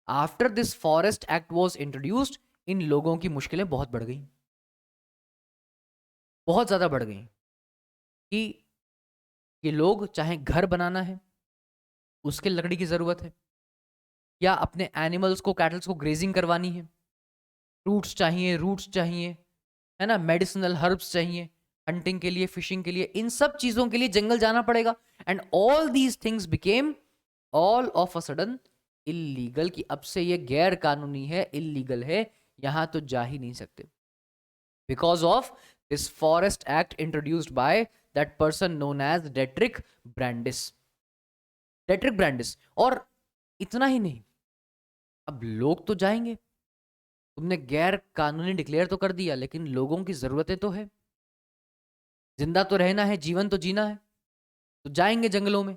After this forest act was introduced, इन लोगों की मुश्किलें बहुत बढ़ गई, बहुत ज्यादा बढ़ गई, कि ये लोग चाहे घर बनाना है उसके लकड़ी की जरूरत है, या अपने एनिमल्स को, कैटल्स को ग्रेजिंग करवानी है, फ्रूट्स चाहिए, रूट्स चाहिए, है ना, मेडिसिनल हर्ब्स चाहिए, हंटिंग के लिए, फिशिंग के लिए, इन सब चीजों के लिए जंगल जाना पड़ेगा। And all these things became all of a sudden illegal, कि अब से ये गैर कानूनी है, इलीगल है, यहां तो जा ही नहीं सकते, because of this forest act introduced by that person known as Dietrich Brandis, Dietrich Brandis. और इतना ही नहीं, अब लोग तो जाएंगे, तुमने गैर कानूनी डिक्लेयर तो कर दिया, लेकिन लोगों की जरूरतें तो है, जिंदा तो रहना है, जीवन तो जीना है, तो जाएंगे जंगलों में।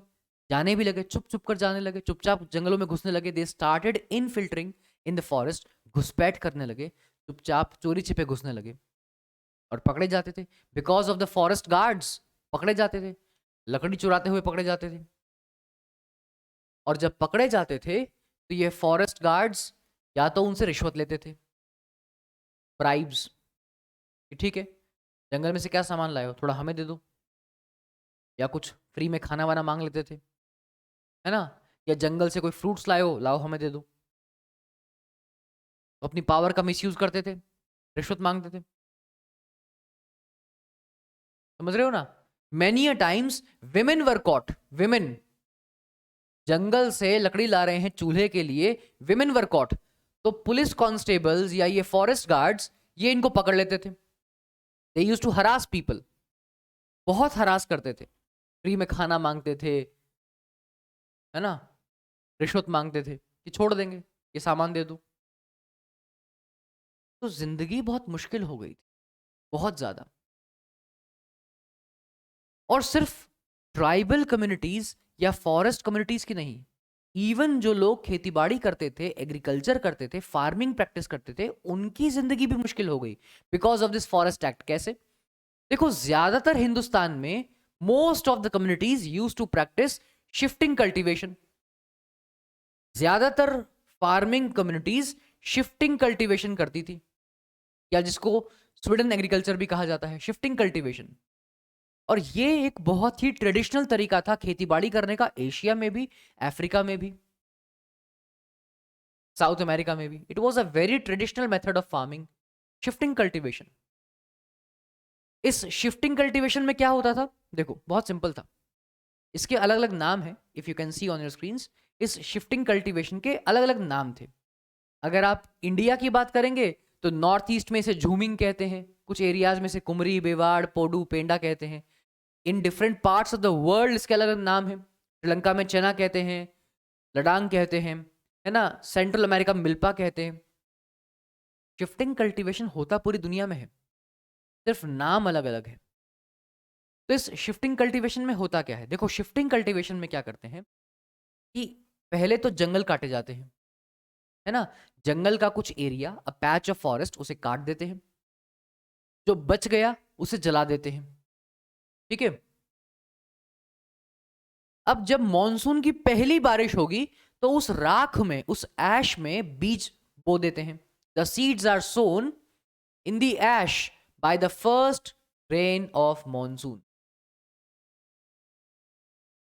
जाने भी लगे, चुप चुप कर जाने लगे, चुपचाप जंगलों में घुसने लगे। They started infiltrating in the forest, घुसपैठ करने लगे, चुपचाप चोरी छिपे घुसने लगे, और पकड़े जाते थे। Because of the forest guards पकड़े जाते थे, लकड़ी चुराते हुए पकड़े जाते थे। और जब पकड़े जाते थे तो ये फॉरेस्ट गार्ड्स या तो उनसे रिश्वत लेते थे, ब्राइब्स, ठीक है, जंगल में से क्या सामान लाए हो, थोड़ा हमें दे दो, या कुछ फ्री में खाना वाना मांग लेते थे, है ना, या जंगल से कोई फ्रूट्स लाए हो, लाओ हमें दे दो। तो अपनी पावर का मिसयूज करते थे, रिश्वत मांगते थे। समझ रहे हो ना? Many a times women were caught, women, जंगल से लकड़ी ला रहे हैं चूल्हे के लिए, विमेन वर कॉट, तो पुलिस कांस्टेबल्स या ये फॉरेस्ट गार्ड्स ये इनको पकड़ लेते थे। They used to harass people, बहुत हरास करते थे, फ्री में खाना मांगते थे, है ना, रिश्वत मांगते थे कि छोड़ देंगे, ये सामान दे दो। तो जिंदगी बहुत मुश्किल हो गई थी, बहुत ज्यादा। और सिर्फ ट्राइबल कम्युनिटीज या फॉरेस्ट कम्युनिटीज की नहीं, इवन जो लोग खेतीबाड़ी करते थे, एग्रीकल्चर करते थे, फार्मिंग प्रैक्टिस करते थे, उनकी जिंदगी भी मुश्किल हो गई because of this forest act. कैसे? देखो, ज्यादातर हिंदुस्तान में most of the communities use to practice shifting cultivation, ज्यादातर फार्मिंग कम्युनिटीज शिफ्टिंग कल्टीवेशन करती थी, या जिसको स्वीडन एग्रीकल्चर भी कहा जाता है, शिफ्टिंग कल्टीवेशन। और ये एक बहुत ही ट्रेडिशनल तरीका था खेतीबाड़ी करने का, एशिया में भी, अफ्रीका में भी, साउथ अमेरिका में भी। It was a very traditional method of farming, shifting cultivation. इस शिफ्टिंग कल्टीवेशन में क्या होता था, देखो बहुत सिंपल था, इसके अलग अलग नाम है, if you can see on your screen. इस शिफ्टिंग कल्टीवेशन के अलग अलग नाम थे। अगर आप इंडिया की बात करेंगे तो नॉर्थ ईस्ट में इसे झूमिंग कहते हैं, कुछ एरियाज में से कुमरी, बेवाड़, पोडू, पेंडा कहते हैं। In different parts of the world इसके अलग अलग नाम है। श्रीलंका में चना कहते हैं, लडांग कहते हैं, है ना, सेंट्रल अमेरिका में मिल्पा कहते हैं। शिफ्टिंग कल्टीवेशन होता पूरी दुनिया में है, सिर्फ नाम अलग अलग है। तो इस शिफ्टिंग कल्टीवेशन में होता क्या है, देखो शिफ्टिंग कल्टीवेशन में क्या करते हैं कि पहले तो जंगल काटे जाते हैं, है ना, जंगल का कुछ area, a patch of forest, उसे काट देते हैं, जो बच गया उसे जला देते हैं, ठीक है। अब जब मॉनसून की पहली बारिश होगी तो उस राख में, उस ऐश में बीज बो देते हैं। The seeds are sown in the ash by the first rain of monsoon.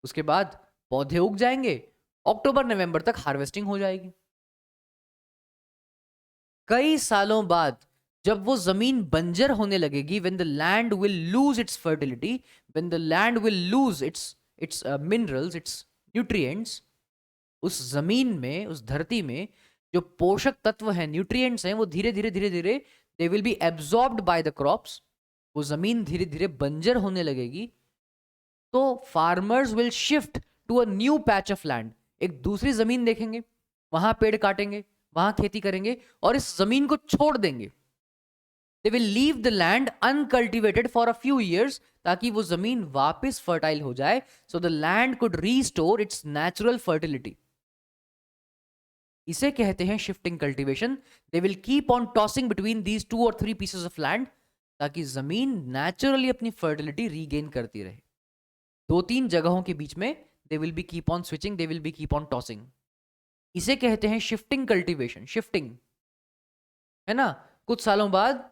उसके बाद पौधे उग जाएंगे, अक्टूबर नवंबर तक हार्वेस्टिंग हो जाएगी। कई सालों बाद जब वो जमीन बंजर होने लगेगी, when the land will lose its fertility, when the land will lose its minerals, its nutrients, उस जमीन में, उस धरती में जो पोषक तत्व हैं, न्यूट्रिएंट्स हैं, वो धीरे धीरे धीरे धीरे they will be absorbed by the crops. वो जमीन धीरे धीरे बंजर होने लगेगी, तो farmers will shift to a new patch of land. एक दूसरी जमीन देखेंगे, वहां पेड़ काटेंगे, वहां खेती करेंगे और इस जमीन को छोड़ देंगे। They will leave the land uncultivated for a few years, ताकि वो जमीन वापस फर्टाइल हो जाए, so the land could restore its natural fertility. इसे कहते हैं shifting cultivation. They will keep on tossing between these 2 और 3 पीसेस ऑफ लैंड, ताकि जमीन नेचुरली अपनी फर्टिलिटी रीगेन करती रहे। 2-3 जगहों के बीच में they will be keep on switching, they will be keep on tossing. इसे कहते हैं शिफ्टिंग कल्टीवेशन। शिफ्टिंग, है ना, कुछ सालों बाद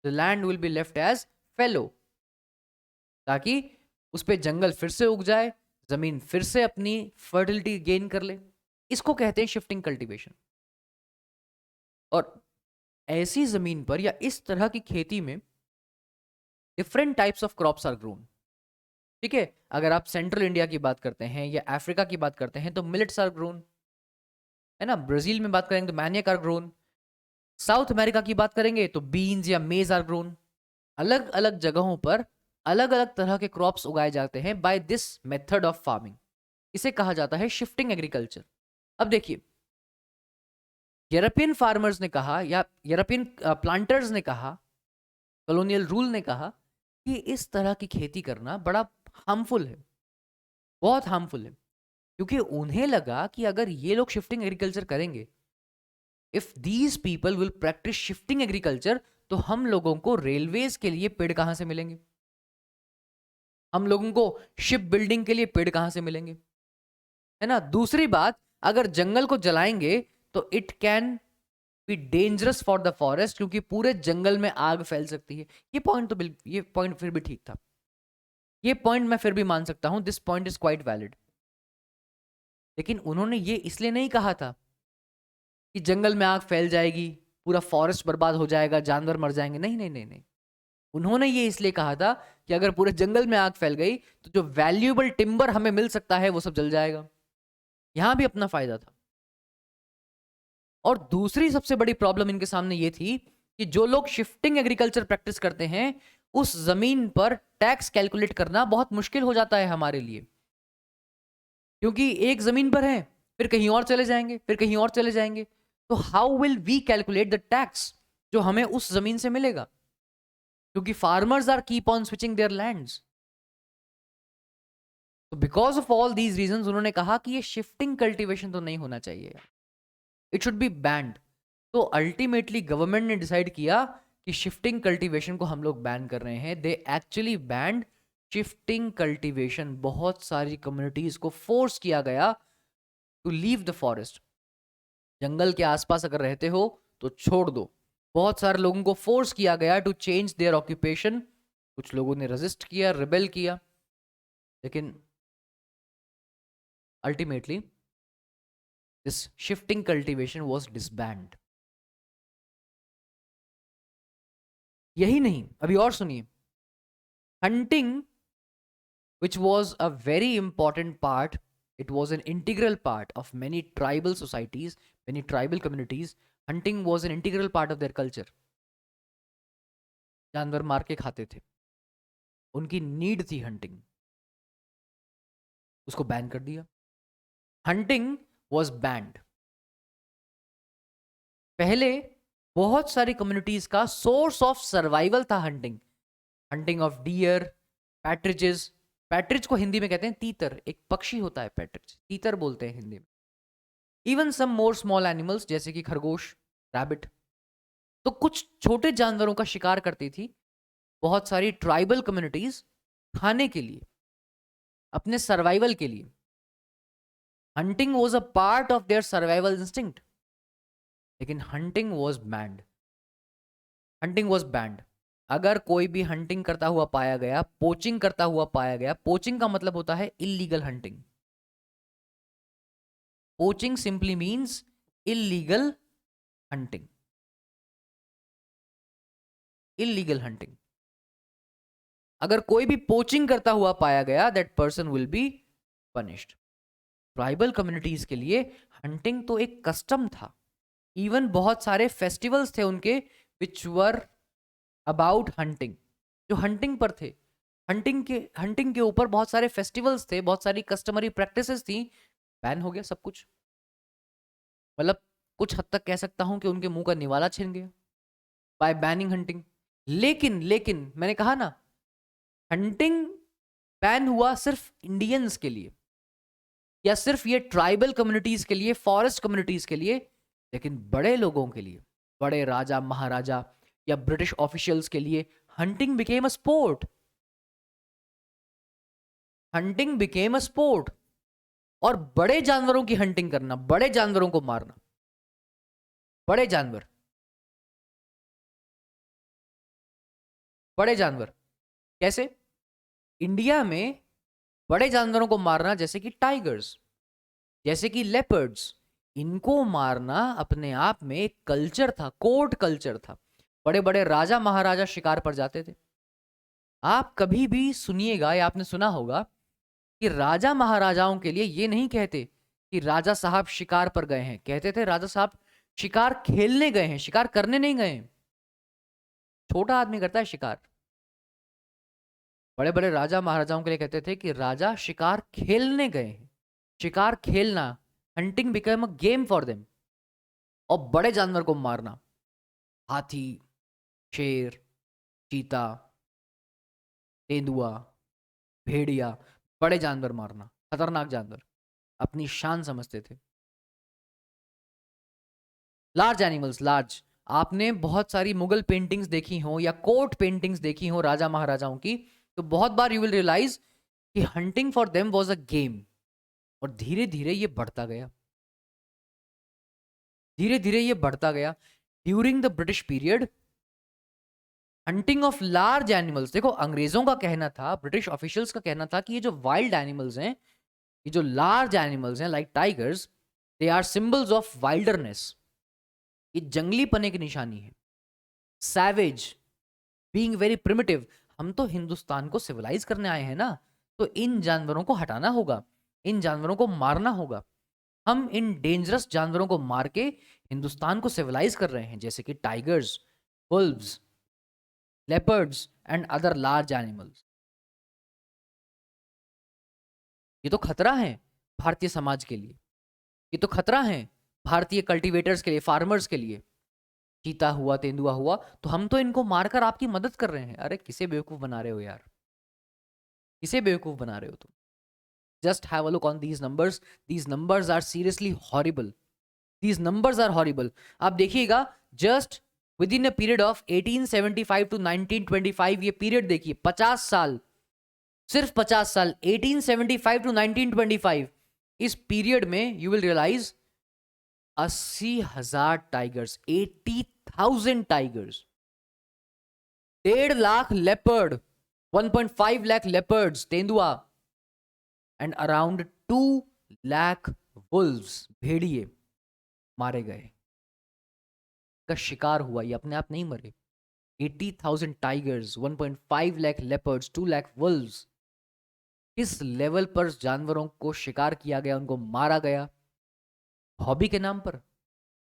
the land will be left as fallow, ताकि उस पे जंगल फिर से उग जाए, जमीन फिर से अपनी फर्टिलिटी गेन कर ले। इसको कहते हैं शिफ्टिंग कल्टीवेशन। और ऐसी जमीन पर या इस तरह की खेती में different types of crops are grown, ठीक है। अगर आप सेंट्रल इंडिया की बात करते हैं या अफ्रीका की बात करते हैं तो मिलेट्स आर ग्रोन, है ना। ब्राजील में बात करेंगे तो manioc are grown. South America की बात करेंगे तो बीन्स या मेज आर ग्रोन। अलग अलग जगहों पर अलग अलग तरह के क्रॉप्स उगाए जाते हैं by this method of farming. इसे कहा जाता है शिफ्टिंग एग्रीकल्चर। अब देखिए, यूरोपियन फार्मर्स ने कहा, या यूरोपियन प्लांटर्स ने कहा, कॉलोनियल रूल ने कहा कि इस तरह की खेती करना बड़ा हार्मफुल है, बहुत हार्मफुल है। क्योंकि उन्हें लगा कि अगर ये लोग शिफ्टिंग एग्रीकल्चर करेंगे, if these people will practice shifting agriculture, तो हम लोगों को रेलवेज के लिए पेड़ कहां से मिलेंगे, हम लोगों को शिप बिल्डिंग के लिए पेड़ कहां से मिलेंगे, है ना। दूसरी बात, अगर जंगल को जलाएंगे तो it can be dangerous for the forest, क्योंकि पूरे जंगल में आग फैल सकती है। ये पॉइंट फिर भी ठीक था, ये पॉइंट मैं फिर भी मान सकता हूं, this point is quite valid. लेकिन उन्होंने ये इसलिए नहीं कहा था कि जंगल में आग फैल जाएगी, पूरा फॉरेस्ट बर्बाद हो जाएगा, जानवर मर जाएंगे। नहीं नहीं नहीं नहीं, उन्होंने ये इसलिए कहा था कि अगर पूरे जंगल में आग फैल गई तो जो वैल्यूएबल टिम्बर हमें मिल सकता है वो सब जल जाएगा। यहां भी अपना फायदा था। और दूसरी सबसे बड़ी प्रॉब्लम इनके सामने ये थी कि जो लोग शिफ्टिंग एग्रीकल्चर प्रैक्टिस करते हैं, उस जमीन पर टैक्स कैलकुलेट करना बहुत मुश्किल हो जाता है हमारे लिए। क्योंकि एक जमीन पर है, फिर कहीं और चले जाएंगे, फिर कहीं और चले जाएंगे, तो how will we calculate the tax जो हमें उस जमीन से मिलेगा, क्योंकि farmers are keep on switching their lands. तो because of all these reasons उन्होंने कहा कि ये शिफ्टिंग कल्टीवेशन तो नहीं होना चाहिए, इट शुड बी बैंड। तो अल्टीमेटली गवर्नमेंट ने डिसाइड किया कि शिफ्टिंग कल्टीवेशन को हम लोग बैन कर रहे हैं। They actually band shifting cultivation. बहुत सारी कम्युनिटीज को फोर्स किया गया टू लीव द फॉरेस्ट। जंगल के आसपास अगर रहते हो तो छोड़ दो। बहुत सारे लोगों को फोर्स किया गया टू चेंज देयर ऑक्यूपेशन। कुछ लोगों ने रेजिस्ट किया, रिबेल किया, लेकिन ultimately this shifting cultivation was disband. यही नहीं, अभी और सुनिए। Hunting which was a very important part, it was an integral part of many tribal societies, many tribal communities. Hunting was an integral part of their culture. जानवर मार के खाते थे, उनकी नीड थी हंटिंग, उसको बैन कर दिया। Hunting was banned. पहले बहुत सारी कम्युनिटीज का सोर्स ऑफ सर्वाइवल था hunting. Hunting of deer, partridges. Partridge को हिंदी में कहते हैं तीतर, एक पक्षी होता है पैट्रिज, तीतर बोलते हैं हिंदी में। इवन सम मोर स्मॉल एनिमल्स जैसे कि खरगोश, रैबिट। तो कुछ छोटे जानवरों का शिकार करती थी बहुत सारी ट्राइबल कम्युनिटीज खाने के लिए, अपने सर्वाइवल के लिए। Hunting was a part of their survival instinct, लेकिन hunting was banned. Hunting was banned. अगर कोई भी हंटिंग करता हुआ पाया गया, पोचिंग करता हुआ पाया गया, पोचिंग का मतलब होता है illegal hunting. Poaching simply means illegal hunting. Illegal hunting. अगर कोई भी पोचिंग करता हुआ पाया गया, that person will be punished. Tribal communities के लिए हंटिंग तो एक कस्टम था। इवन बहुत सारे फेस्टिवल्स थे उनके विच वर अबाउट हंटिंग, जो हंटिंग पर थे। हंटिंग के ऊपर बहुत सारे फेस्टिवल्स थे, बहुत सारी कस्टमरी प्रैक्टिसेस थी। बैन हो गया सब कुछ। मतलब कुछ हद तक कह सकता हूं कि उनके मुंह का निवाला छिन गया बाय बैनिंग हंटिंग। लेकिन लेकिन मैंने कहा ना, हंटिंग बैन हुआ सिर्फ इंडियंस के लिए, या सिर्फ ये ट्राइबल कम्युनिटीज के लिए, फॉरेस्ट कम्युनिटीज के लिए। लेकिन बड़े लोगों के लिए, बड़े राजा महाराजा या ब्रिटिश ऑफिशियल्स के लिए, hunting became a sport. Hunting became a sport. और बड़े जानवरों की हंटिंग करना, बड़े जानवरों को मारना, बड़े जानवर, बड़े जानवर कैसे? इंडिया में बड़े जानवरों को मारना, जैसे कि टाइगर्स, जैसे कि लेपर्ड्स, इनको मारना अपने आप में एक कल्चर था, कोर्ट कल्चर था। बड़े बड़े राजा महाराजा शिकार पर जाते थे। आप कभी भी सुनिएगा या आपने सुना होगा कि राजा महाराजाओं के लिए ये नहीं कहते कि राजा साहब शिकार पर गए हैं, कहते थे राजा साहब शिकार खेलने गए हैं, शिकार करने नहीं गए हैं। छोटा आदमी करता है शिकार। बड़े बड़े राजा महाराजाओं के लिए कहते थे कि राजा शिकार खेलने गए हैं, शिकार खेलना। Hunting become a game for them. और बड़े जानवर को मारना, हाथी, शेर, चीता, तेंदुआ, भेड़िया, बड़े जानवर मारना, खतरनाक जानवर, अपनी शान समझते थे। Large animals, large. आपने बहुत सारी मुगल पेंटिंग्स देखी हो या कोर्ट पेंटिंग्स देखी हो राजा महाराजाओं की, तो बहुत बार यू विल रियलाइज कि hunting for them was a game. और धीरे धीरे ये बढ़ता गया, धीरे धीरे ये बढ़ता गया। During the British period, hunting of large animals, देखो अंग्रेजों का कहना था, ब्रिटिश ऑफिशियल्स का कहना था कि ये जो वाइल्ड एनिमल्स हैं, ये जो लार्ज एनिमल्स हैं like tigers, they are symbols of wilderness. ये जंगली पने की निशानी है। Savage, being very primitive. हम तो हिंदुस्तान को सिविलाइज करने आए हैं ना, तो इन जानवरों को हटाना होगा, इन जानवरों को मारना होगा। हम इन डेंजरस जानवरों को मार के हिंदुस्तान को सिविलाइज कर रहे हैं, जैसे कि tigers, Wolves, leopards and other large animals. ये तो खतरा है भारतीय समाज के लिए, ये तो खतरा है भारतीय कल्टीवेटर्स के लिए, फार्मर्स के लिए। चीता हुआ, तेंदुआ हुआ, तो हम तो इनको मारकर आपकी मदद कर रहे हैं। अरे किसे बेवकूफ बना रहे हो यार, किसे बेवकूफ बना रहे हो तुम? Just have a look on these numbers. These numbers are seriously horrible. These numbers are horrible. आप देखिएगा, just within a period of 1875 to 1925, ये पीरियड देखिए, 50 साल, सिर्फ 50 साल, 1875 टू 1925। इस पीरियड में you will realize 80,000 tigers, 80,000 tigers, 1.5 lakh leopard, 1.5 lakh leopards, तेंदुआ, एंड अराउंड 2 लाख वुल्व्स, भेड़िए मारे गए, का शिकार हुआ। ये अपने आप नहीं मरे, 80,000 tigers, 1.5 lakh leopards, 2 lakh Wolves, किस लेवल पर जानवरों को शिकार किया गया, उनको मारा गया, हॉबी के नाम पर,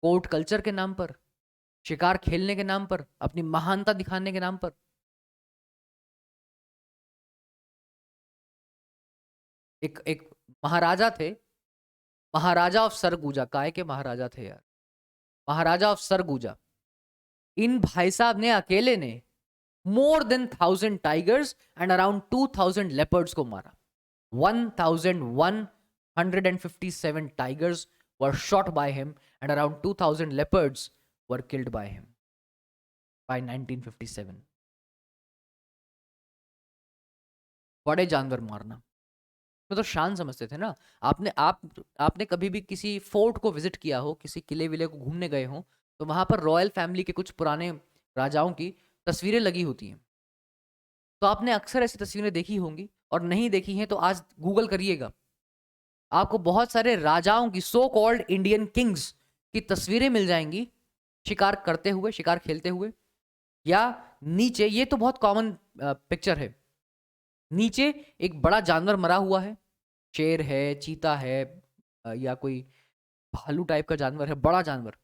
कोर्ट कल्चर के नाम पर, शिकार खेलने के नाम पर, अपनी महानता दिखाने के नाम पर। एक एक महाराजा थे, महाराजा ऑफ सरगुजा, काय के महाराजा थे यार, महाराजा ऑफ सरगुजा। इन भाई साहब ने अकेले ने more than 1,000 tigers and around 2,000 leopards को मारा। 1,157 tigers were shot by him and around 2,000 leopards were killed by him by 1957. बड़े जानवर मारना तो शान समझते थे ना। आपने कभी भी किसी फोर्ट को विजिट किया हो, किसी किले विले को घूमने गए हो, तो वहां पर रॉयल फैमिली के कुछ पुराने राजाओं की तस्वीरें लगी होती हैं। तो आपने अक्सर ऐसी तस्वीरें देखी होंगी, और नहीं देखी हैं तो आज गूगल करिएगा, आपको बहुत सारे राजाओं की, सो कॉल्ड इंडियन किंग्स की तस्वीरें मिल जाएंगी शिकार करते हुए, शिकार खेलते हुए। या नीचे, ये तो बहुत कॉमन पिक्चर है, नीचे एक बड़ा जानवर मरा हुआ है, शेर है, चीता है, या कोई भालू टाइप का जानवर है, बड़ा जानवर।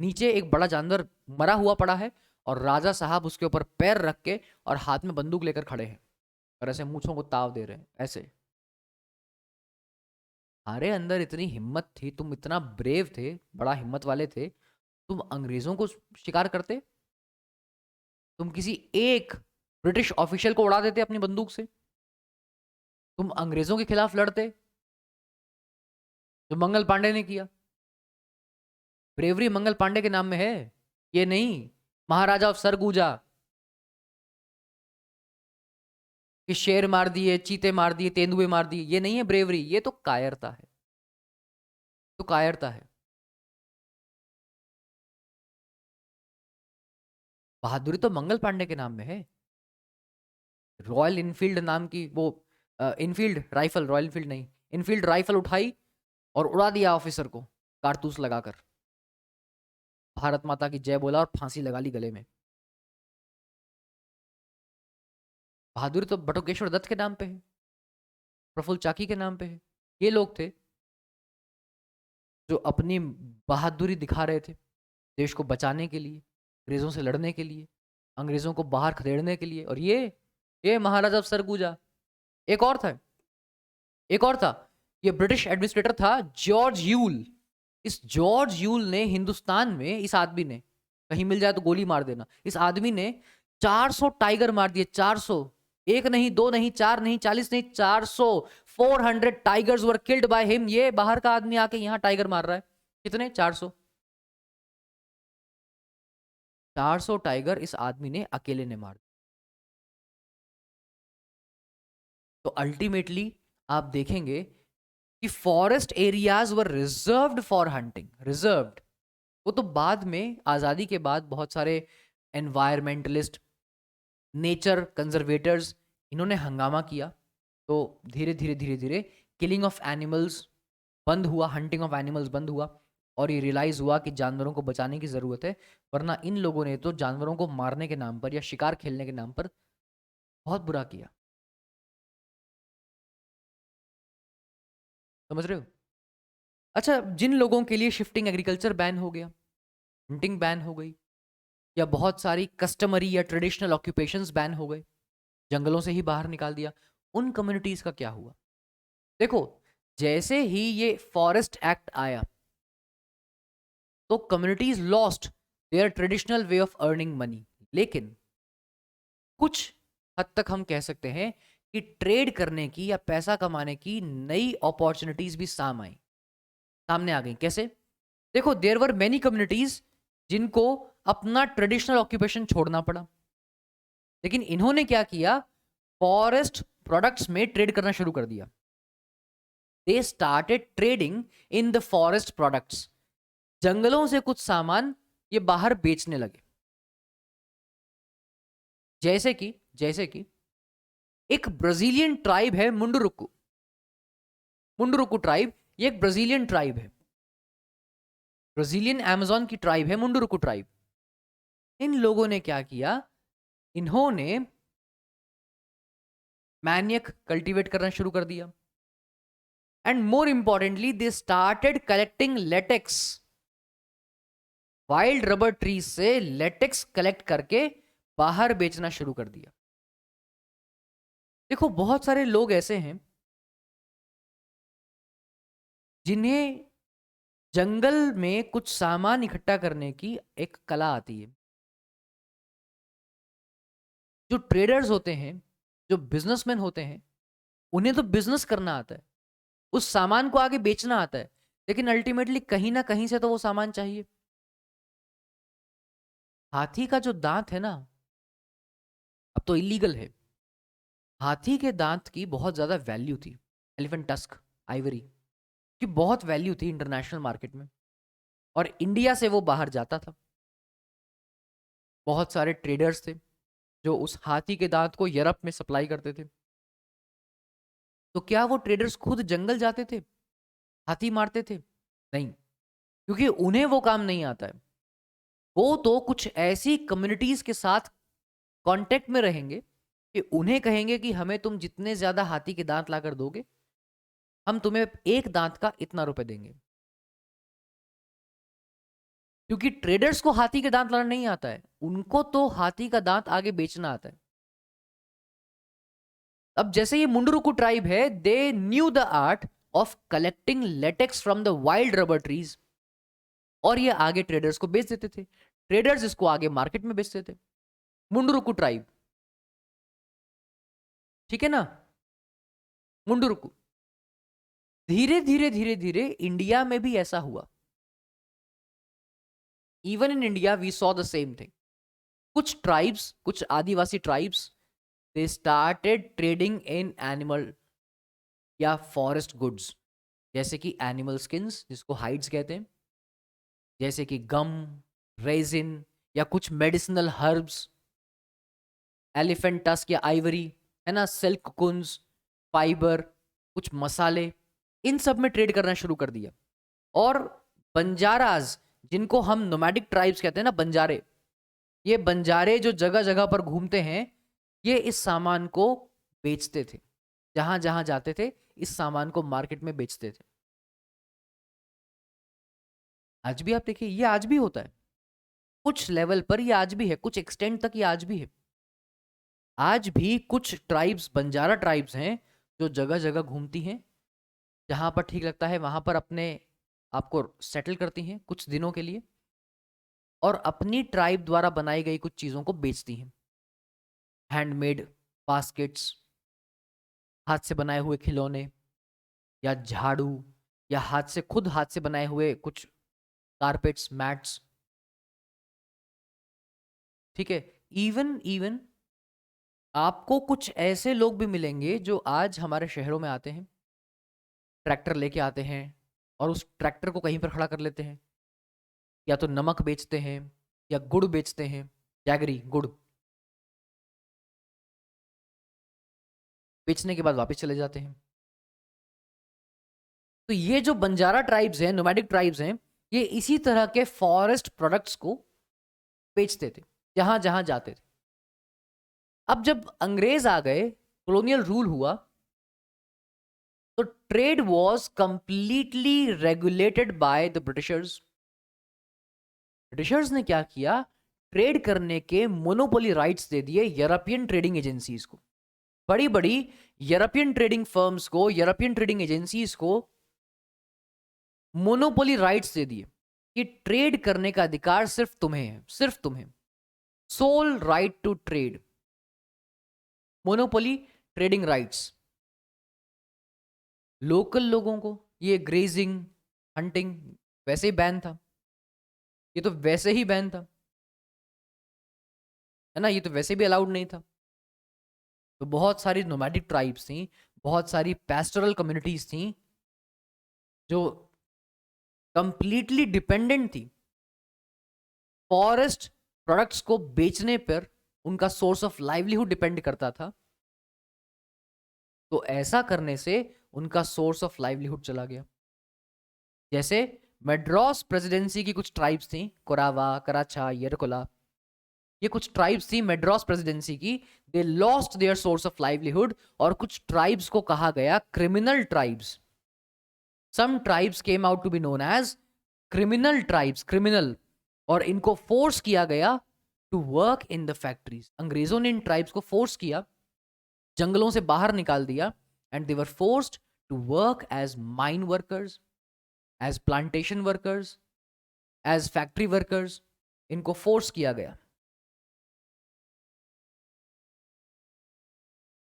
नीचे एक बड़ा जानवर मरा हुआ पड़ा है और राजा साहब उसके ऊपर पैर रख के और हाथ में बंदूक लेकर खड़े हैं और ऐसे मूंछों को ताव दे रहे हैं ऐसे। हमारे अंदर इतनी हिम्मत थी, तुम इतना ब्रेव थे, बड़ा हिम्मत वाले थे, तुम अंग्रेजों को शिकार करते? तुम किसी एक ब्रिटिश ऑफिशियल को उड़ा देते अपनी बंदूक से? तुम अंग्रेजों के खिलाफ लड़ते, जो मंगल पांडे ने किया? ब्रेवरी मंगल पांडे के नाम में है, ये नहीं महाराजा ऑफ सरगुजा कि शेर मार दिए, चीते मार दिए, तेंदुए मार दिए, ये नहीं है ब्रेवरी, ये तो कायरता है, तो कायरता है। बहादुरी तो मंगल पांडे के नाम में है। रॉयल इनफील्ड नाम की वो इनफील्ड राइफल, रॉयल इनफील्ड नहीं, इनफील्ड राइफल उठाई और उड़ा दिया ऑफिसर को कारतूस लगाकर, भारत माता की जय बोला और फांसी लगा ली गले में। बहादुरी तो बटुकेश्वर दत्त के नाम पे है, प्रफुल्ल चाकी के नाम पे है। ये लोग थे जो अपनी बहादुरी दिखा रहे थे देश को बचाने के लिए, अंग्रेजों से लड़ने के लिए, अंग्रेजों को बाहर खदेड़ने के लिए। और ये महाराजा सरगुजा। एक और था, एक और था, ये ब्रिटिश एडमिनिस्ट्रेटर था जॉर्ज यूल। इस जॉर्ज यूल ने हिंदुस्तान में, इस आदमी ने, कहीं मिल जाए तो गोली मार देना, इस आदमी ने 400 टाइगर मार दिए। 400, एक नहीं, दो नहीं, चार नहीं, 40 नहीं, 400। 400 tigers were killed by him. ये बाहर का आदमी आके यहां टाइगर मार रहा है। कितने? 400। 400 टाइगर इस आदमी ने अकेले ने मार। तो अल्टीमेटली आप देखेंगे कि forest areas were reserved for hunting. Reserved, वो तो बाद में, आज़ादी के बाद बहुत सारे एनवायरमेंटलिस्ट, नेचर कंजर्वेटर्स, इन्होंने हंगामा किया, तो धीरे धीरे धीरे धीरे किलिंग ऑफ एनिमल्स बंद हुआ, हंटिंग ऑफ एनिमल्स बंद हुआ, और ये रियलाइज हुआ कि जानवरों को बचाने की ज़रूरत है। वरना इन लोगों ने तो जानवरों को मारने के नाम पर या शिकार खेलने के नाम पर बहुत बुरा किया। समझ रहे हो? अच्छा, जिन लोगों के लिए शिफ्टिंग एग्रीकल्चर बैन हो गया, हंटिंग बैन हो गई, या बहुत सारी कस्टमरी या ट्रेडिशनल ऑक्यूपेशंस बैन हो गए, जंगलों से ही बाहर निकाल दिया, उन कम्युनिटीज का क्या हुआ? देखो, जैसे ही ये फॉरेस्ट एक्ट आया तो communities lost their traditional way of earning money. लेकिन कुछ हद तक हम कह सकते हैं कि ट्रेड करने की या पैसा कमाने की नई अपॉर्चुनिटीज भी सामने आ गई। कैसे? देखो, देयर वर मेनी कम्युनिटीज जिनको अपना ट्रेडिशनल ऑक्यूपेशन छोड़ना पड़ा, लेकिन इन्होंने क्या किया? फॉरेस्ट प्रोडक्ट्स में ट्रेड करना शुरू कर दिया। दे started trading in the forest products. जंगलों से कुछ सामान ये बाहर बेचने लगे। जैसे कि एक ब्राजीलियन ट्राइब है मुंडुरुकु। मुंडुरुकु ट्राइब, ये एक ब्राजीलियन ट्राइब है, ब्राजीलियन अमेज़न की ट्राइब है मुंडुरुकु ट्राइब। इन लोगों ने क्या किया? इन्होंने मैनियक कल्टीवेट करना शुरू कर दिया, and more importantly they started collecting latex. Wild rubber tree से लेटेक्स कलेक्ट करके बाहर बेचना शुरू कर दिया। देखो बहुत सारे लोग ऐसे हैं जिन्हें जंगल में कुछ सामान इकट्ठा करने की एक कला आती है। जो ट्रेडर्स होते हैं, जो बिजनेसमैन होते हैं, उन्हें तो बिजनेस करना आता है, उस सामान को आगे बेचना आता है, लेकिन अल्टीमेटली कहीं ना कहीं से तो वो सामान चाहिए। हाथी का जो दांत है ना, अब तो इलीगल है। हाथी के दांत की बहुत ज्यादा वैल्यू थी, एलिफेंट टस्क, आइवरी की बहुत वैल्यू थी इंटरनेशनल मार्केट में, और इंडिया से वो बाहर जाता था। बहुत सारे ट्रेडर्स थे जो उस हाथी के दांत को यूरोप में सप्लाई करते थे। तो क्या वो ट्रेडर्स खुद जंगल जाते थे, हाथी मारते थे? नहीं, क्योंकि उन्हें वो काम नहीं आता है। वो तो कुछ ऐसी कम्युनिटीज के साथ कांटेक्ट में रहेंगे कि उन्हें कहेंगे कि हमें तुम जितने ज्यादा हाथी के दांत लाकर दोगे, हम तुम्हें एक दांत का इतना रुपए देंगे। क्योंकि ट्रेडर्स को हाथी के दांत लाना नहीं आता है, उनको तो हाथी का दांत आगे बेचना आता है। अब जैसे ये मुंडरुकु ट्राइब है, they knew the art of collecting latex from the wild rubber trees, और ये आगे ट्रेडर्स को बेच देते थे। ट्रेडर्स इसको आगे मार्केट में बेचते थे। मुंडरुकु ट्राइब, ठीक है ना, मुंडरुकु। धीरे धीरे धीरे धीरे इंडिया में भी ऐसा हुआ। Even in India we saw the same thing. कुछ ट्राइब्स, कुछ आदिवासी tribes, they started trading in animal या फॉरेस्ट गुड्स, जैसे कि एनिमल स्किन्स जिसको हाइड्स कहते हैं, जैसे कि गम, रेजिन, या कुछ मेडिसिनल हर्ब्स, एलिफेंट टस्क या आइवरी, है ना, सिल्क कुन्स, फाइबर, कुछ मसाले, इन सब में ट्रेड करना शुरू कर दिया। और बंजाराज, जिनको हम नोमैडिक ट्राइब्स कहते हैं ना, बंजारे, ये बंजारे जो जगह जगह पर घूमते हैं, ये इस सामान को बेचते थे। जहां जहां जाते थे इस सामान को मार्केट में बेचते थे। आज भी आप देखिए, ये आज भी होता है कुछ लेवल पर, ये आज भी है कुछ एक्सटेंट तक, ये आज भी है। आज भी कुछ ट्राइब्स, बंजारा ट्राइब्स हैं जो जगह जगह घूमती हैं, जहां पर ठीक लगता है वहां पर अपने आपको सेटल करती हैं कुछ दिनों के लिए, और अपनी ट्राइब द्वारा बनाई गई कुछ चीजों को बेचती हैं। हैंडमेड बास्केट्स, हाथ से बनाए हुए खिलौने, या झाड़ू, या हाथ से बनाए हुए कुछ कारपेट्स, मैट्स, ठीक है। इवन इवन आपको कुछ ऐसे लोग भी मिलेंगे जो आज हमारे शहरों में आते हैं, ट्रैक्टर लेके आते हैं, और उस ट्रैक्टर को कहीं पर खड़ा कर लेते हैं, या तो नमक बेचते हैं या गुड़ बेचते हैं, जैगरी गुड़, बेचने के बाद वापस चले जाते हैं। तो ये जो बंजारा ट्राइब्स हैं, नोमैडिक ट्राइब्स हैं, ये इसी तरह के फॉरेस्ट प्रोडक्ट्स को बेचते थे जहां जहां जाते थे। अब जब अंग्रेज आ गए, कॉलोनियल रूल हुआ, तो trade was completely regulated by the Britishers. Britishers ने क्या किया, ट्रेड करने के मोनोपोली राइट्स दे दिए यूरोपियन ट्रेडिंग एजेंसीज को। बड़ी बड़ी यूरोपियन ट्रेडिंग फर्म्स को, यूरोपियन ट्रेडिंग एजेंसीज को मोनोपोली राइट्स दे दिए कि ट्रेड करने का अधिकार सिर्फ तुम्हें है, सिर्फ तुम्हें, sole right to trade, monopoly trading rights. Local लोगों को ये ग्रेजिंग, हंटिंग वैसे ही बैन था, ये तो वैसे ही बैन था, है ना, ये तो वैसे भी अलाउड नहीं था। तो बहुत सारी नोमैडिक ट्राइब्स थी, बहुत सारी पैस्टोरल कम्युनिटीज थी जो कंप्लीटली डिपेंडेंट थी फॉरेस्ट प्रोडक्ट्स को बेचने पर, उनका सोर्स ऑफ लाइवलीहुड डिपेंड करता था। तो ऐसा करने से उनका सोर्स ऑफ लाइवलीहुड चला गया। जैसे मेड्रॉस प्रेसिडेंसी की कुछ ट्राइब्स थी, कोरावा, कराचा, येरकोला, ये कुछ ट्राइब्स थी मेड्रास प्रेसिडेंसी की, they lost their source of livelihood, और कुछ ट्राइब्स को कहा गया criminal tribes. Some tribes came out to be known as criminal tribes, criminal, और इनको फोर्स किया गया to work in the factories. अंग्रेजों ने इन ट्राइब्स को फोर्स किया, जंगलों से बाहर निकाल दिया, and they were forced to work as mine workers, as plantation workers, as factory workers. इनको फोर्स किया गया.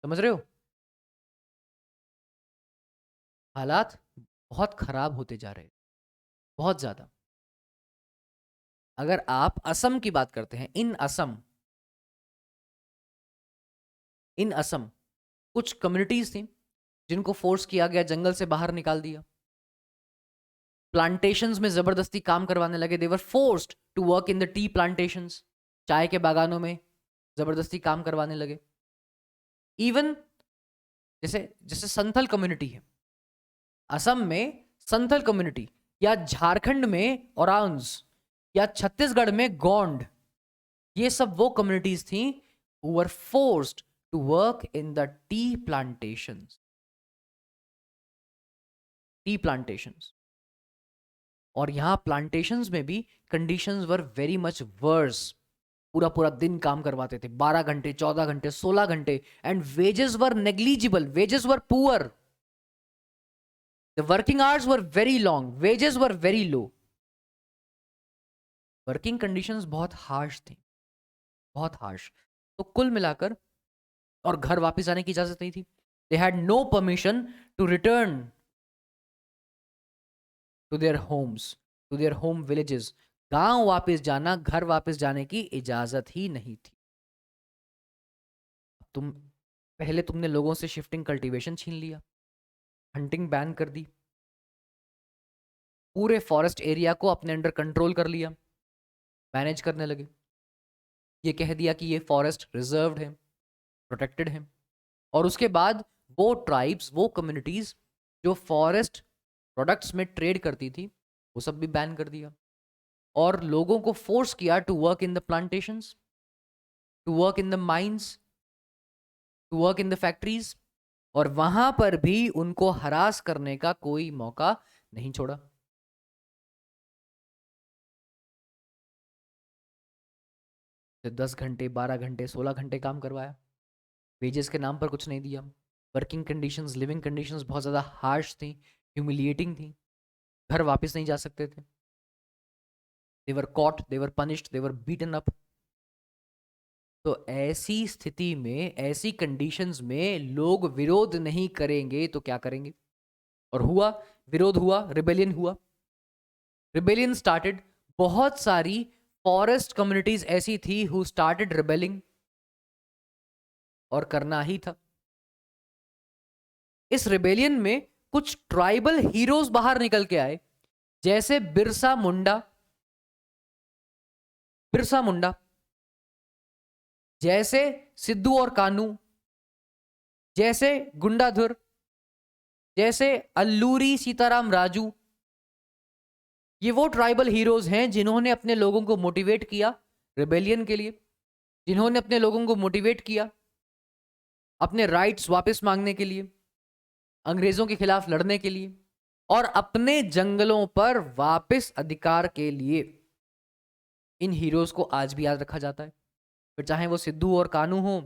समझ रहे हो? हालात बहुत खराब होते जा रहे हैं, बहुत ज्यादा. अगर आप असम की बात करते हैं, इन असम कुछ कम्युनिटीज थी जिनको फोर्स किया गया, जंगल से बाहर निकाल दिया, प्लांटेशंस में जबरदस्ती काम करवाने लगे. They were forced to work in the tea plantations, चाय के बागानों में जबरदस्ती काम करवाने लगे. इवन जैसे जैसे संथल कम्युनिटी है असम में, संथल कम्युनिटी, या झारखंड में ओरांस, या छत्तीसगढ़ में गोंड, ये सब वो कम्युनिटीज थी who were forced to work in the tea plantations. T plantations. और यहां प्लांटेशंस में भी conditions were very much worse. पूरा पूरा दिन काम करवाते थे, 12 घंटे, 14 घंटे, 16 घंटे, and wages were negligible, wages were poor. The working hours were very long, wages were very low. Working conditions बहुत हार्श थी, बहुत हार्श. तो कुल मिलाकर, और घर वापस आने की इजाजत नहीं थी. They had no permission to return to their homes, to their home villages. गांव वापस जाना, घर वापस जाने की इजाजत ही नहीं थी. तुमने लोगों से शिफ्टिंग कल्टीवेशन छीन लिया, हंटिंग बैन कर दी, पूरे फॉरेस्ट एरिया को अपने अंडर कंट्रोल कर लिया, मैनेज करने लगे. ये कह दिया कि ये फॉरेस्ट रिजर्व्ड है, प्रोटेक्टेड है. और उसके बाद वो ट्राइब्स, वो कम्युनिटीज जो फॉरेस्ट प्रोडक्ट्स में ट्रेड करती थी, वो सब भी बैन कर दिया. और लोगों को फोर्स किया to work in the plantations, to work in the mines, to work in the factories. और वहां पर भी उनको हरास करने का कोई मौका नहीं छोड़ा. तो 10 घंटे, 12 घंटे, 16 घंटे काम करवाया, वेजेस के नाम पर कुछ नहीं दिया. वर्किंग कंडीशंस, लिविंग कंडीशंस बहुत ज़्यादा हार्श थी, ह्यूमिलिएटिंग थी. घर वापस नहीं जा सकते थे. They were caught, they were punished, they were beaten up. तो ऐसी स्थिति में, ऐसी कंडीशंस में लोग विरोध नहीं करेंगे तो क्या करेंगे? और हुआ, विरोध हुआ, रिबेलियन हुआ. Rebellion started. बहुत सारी फॉरेस्ट कम्युनिटीज ऐसी थी हु स्टार्टेड रिबेलिंग, और करना ही था. इस रिबेलियन में कुछ ट्राइबल हीरोज बाहर निकल के आए, जैसे बिरसा मुंडा, बिरसा मुंडा, जैसे सिद्धू और कानू, जैसे गुंडाधुर, जैसे अल्लूरी सीताराम राजू. ये वो ट्राइबल हीरोज हैं जिन्होंने अपने लोगों को मोटिवेट किया रिबेलियन के लिए, जिन्होंने अपने लोगों को मोटिवेट किया अपने राइट्स वापस मांगने के लिए, अंग्रेजों के खिलाफ लड़ने के लिए, और अपने जंगलों पर वापस अधिकार के लिए. इन हीरोज को आज भी याद रखा जाता है, फिर चाहे वो सिद्धू और कानू हो,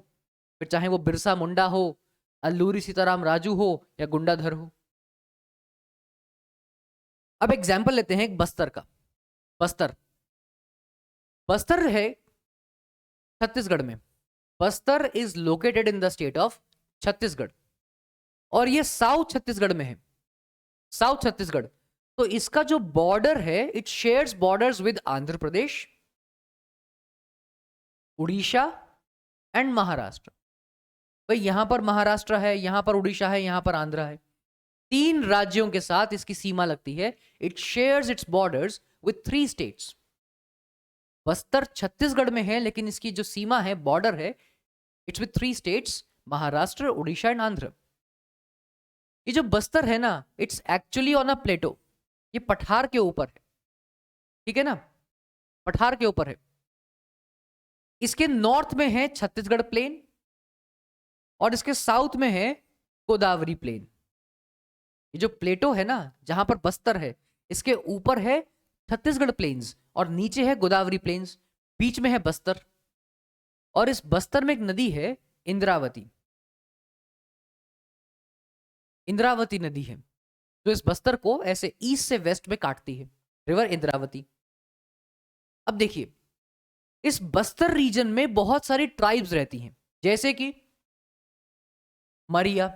फिर चाहे वो बिरसा मुंडा हो, अल्लूरी सीताराम राजू हो, या गुंडाधर हो. अब एग्जाम्पल लेते हैं एक बस्तर का. बस्तर, बस्तर है छत्तीसगढ़ में. Bastar is located in the state of Chhattisgarh, और ये साउथ छत्तीसगढ़ में है, साउथ छत्तीसगढ़. तो इसका जो बॉर्डर है, it shares borders with Andhra Pradesh, Orissa and Maharashtra. भाई यहां पर महाराष्ट्र है, यहां पर उड़ीसा है, यहां पर आंध्र है. 3 राज्यों के साथ इसकी सीमा लगती है. It shares it's borders with 3 states. Bastar Chhattisgarh में है, लेकिन इसकी जो सीमा है, बॉर्डर है, it's with 3 states, Maharashtra, Orissa and Andhra. ये जो बस्तर है ना, इट्स एक्चुअली ऑन अ प्लेटो. ये पठार के ऊपर है, ठीक है ना, पठार के ऊपर है. इसके नॉर्थ में है छत्तीसगढ़ प्लेन और इसके साउथ में है गोदावरी प्लेन। ये जो प्लेटो है ना, जहां पर बस्तर है, इसके ऊपर है छत्तीसगढ़ प्लेन्स और नीचे है गोदावरी प्लेन्स, बीच में है बस्तर। और इस बस्तर में एक नदी है इंद्रावती, इंद्रावती नदी है जो इस बस्तर को ऐसे ईस्ट से वेस्ट में काटती है, रिवर इंद्रावती। अब देखिए, इस बस्तर रीजन में बहुत सारी ट्राइब्स रहती हैं, जैसे कि मरिया